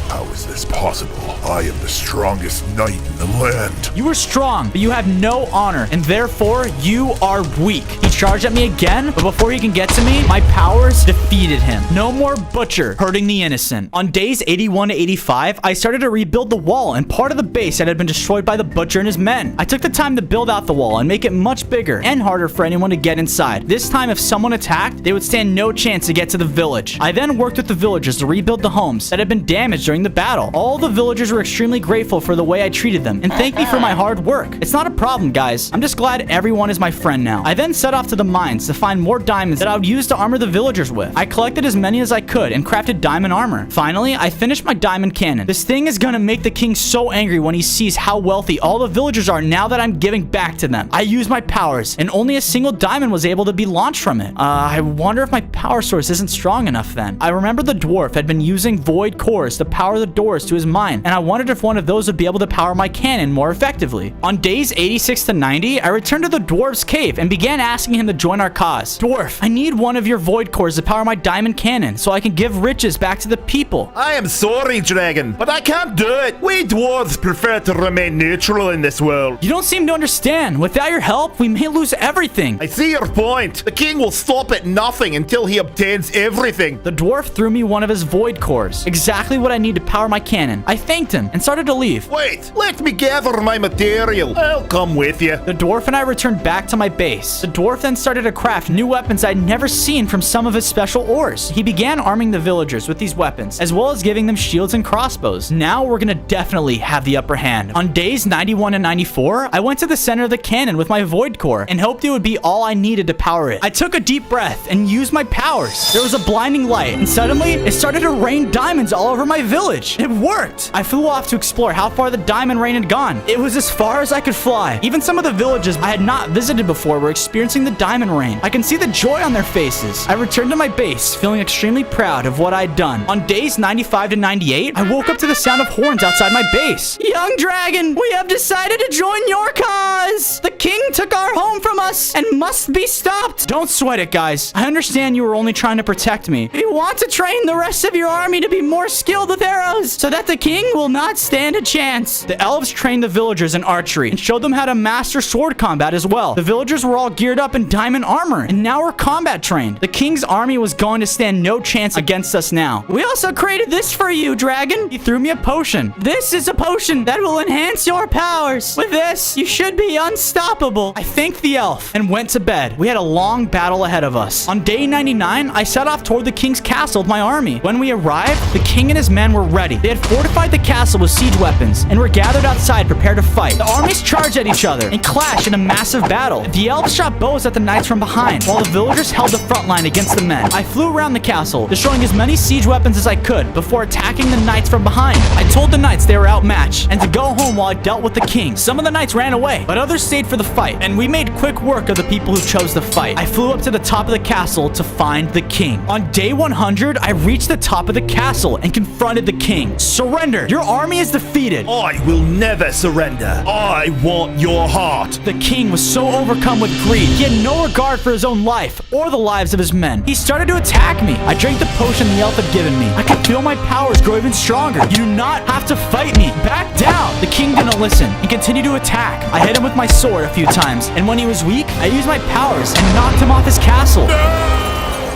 How is this possible? I am the strongest knight in the land. You were strong, but you have no honor, and therefore you are weak. He charged at me again, but before he can get to me, my powers defeated him. No more butcher hurting the innocent. On days 81 to 85, I started to rebuild the wall and part of the base that had been destroyed by the butcher and his men. I took the time to build out the wall and make it much bigger and harder for anyone to get inside. This time, if someone attacked, they would stand no chance to get to the village. I then worked with the villagers to rebuild the homes that had been damaged during the battle. All the villagers were extremely grateful for the way I treated them and thanked me for my hard work. It's not a problem, guys. I'm just glad everyone is my friend now. I then set off to the mines to find more diamonds that I would use to armor the villagers with. I collected as many as I could and crafted diamond armor. Finally, I finished my diamond cannon. This thing is gonna make the king so angry when he sees how wealthy all the villagers are now that I'm giving back to them. I used my powers, and only a single diamond was able to be launched from it. I wonder if my power source isn't strong enough then. I remember the dwarf had been using void cores to power the doors to his mine, and I wondered if one of those would be able to power my cannon more effectively. On days 86 to 90, I returned to the dwarf's cave and began asking him to join our cause. Dwarf, I need one of your void cores to power my diamond cannon so I can give riches back to the people. I am sorry, Dragon, but I can't do it. We dwarves prefer to remain neutral in this world. You don't seem to understand. Without your help, we may lose everything. I see your point. The king will stop at nothing until he obtains everything. The dwarf threw me one of his void cores, exactly what I need to power my cannon. I thanked him and started to leave. Wait, let me gather my material. I'll come with you. The dwarf and I returned back to my base. The dwarf then started to craft new weapons I'd never seen from some of his special ores. He began arming the villagers with these weapons, as well as giving them shields and crossbows. Now we're gonna definitely have the upper hand. On days 91 and 94, I went to the center of the cannon with my void core and hoped it would be all I needed to power it. I took a deep breath and used my powers. There was a blinding light, and suddenly it started to rain diamonds all over my village. It worked. I flew off to explore how far the diamond rain had gone. It was as far as I could fly. Even some of the villages I had not visited before were experiencing the diamond rain. I can see the joy on their faces. I returned to my base, feeling extremely proud of what I'd done. On days 95 to 98, I woke up to the sound of horns outside my base. Young dragon, we have decided to join your cause. The king took our home from us and must be stopped. Don't sweat it, guys. I understand you were only trying to protect me. You want to train the rest of your army to be more skilled with arrows so that the king will not stand a chance. The elves trained the villagers in archery and showed them how to master sword combat as well. The villagers were all geared up in diamond armor and now were combat trained. The king's army was going to stand no chance against us now. We also created this for you, dragon. He threw me a potion. This is a potion that will enhance your powers. With this, you should be unstoppable. I thanked the elf and went to bed. We had a long battle ahead of us. On day 99, I set off toward the king's castle with my army. When we arrived, the king and his men were ready. They had fortified the castle with siege weapons and were gathered outside prepared to fight. The armies charged at each other and clashed in a massive battle. The elves shot bows at the knights from behind, while the villagers held the front line against the men. I flew around the castle, destroying as many siege weapons as I could before attacking the knights from behind. I told the knights they were outmatched and to go home while I dealt with the king. Some of the knights ran away, but others stayed for the fight, and we made quick work of the people who chose to fight. I flew up to the top of the castle to find the king. On day 100, I reached the top of the castle and confronted the king. Surrender! Your army is defeated! I will never surrender. I want your heart. The king was so overcome with greed, he had no regard for his own life or the lives of his men. He started to attack me. I drank the potion the elf had given me. I could feel my powers grow even stronger. You do not have to fight me. Back down! The king didn't listen and continued to attack. I hit him with my sword a few times, and when he was weak, I used my powers and knocked him off his castle.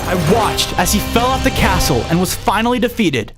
I watched as he fell off the castle and was finally defeated.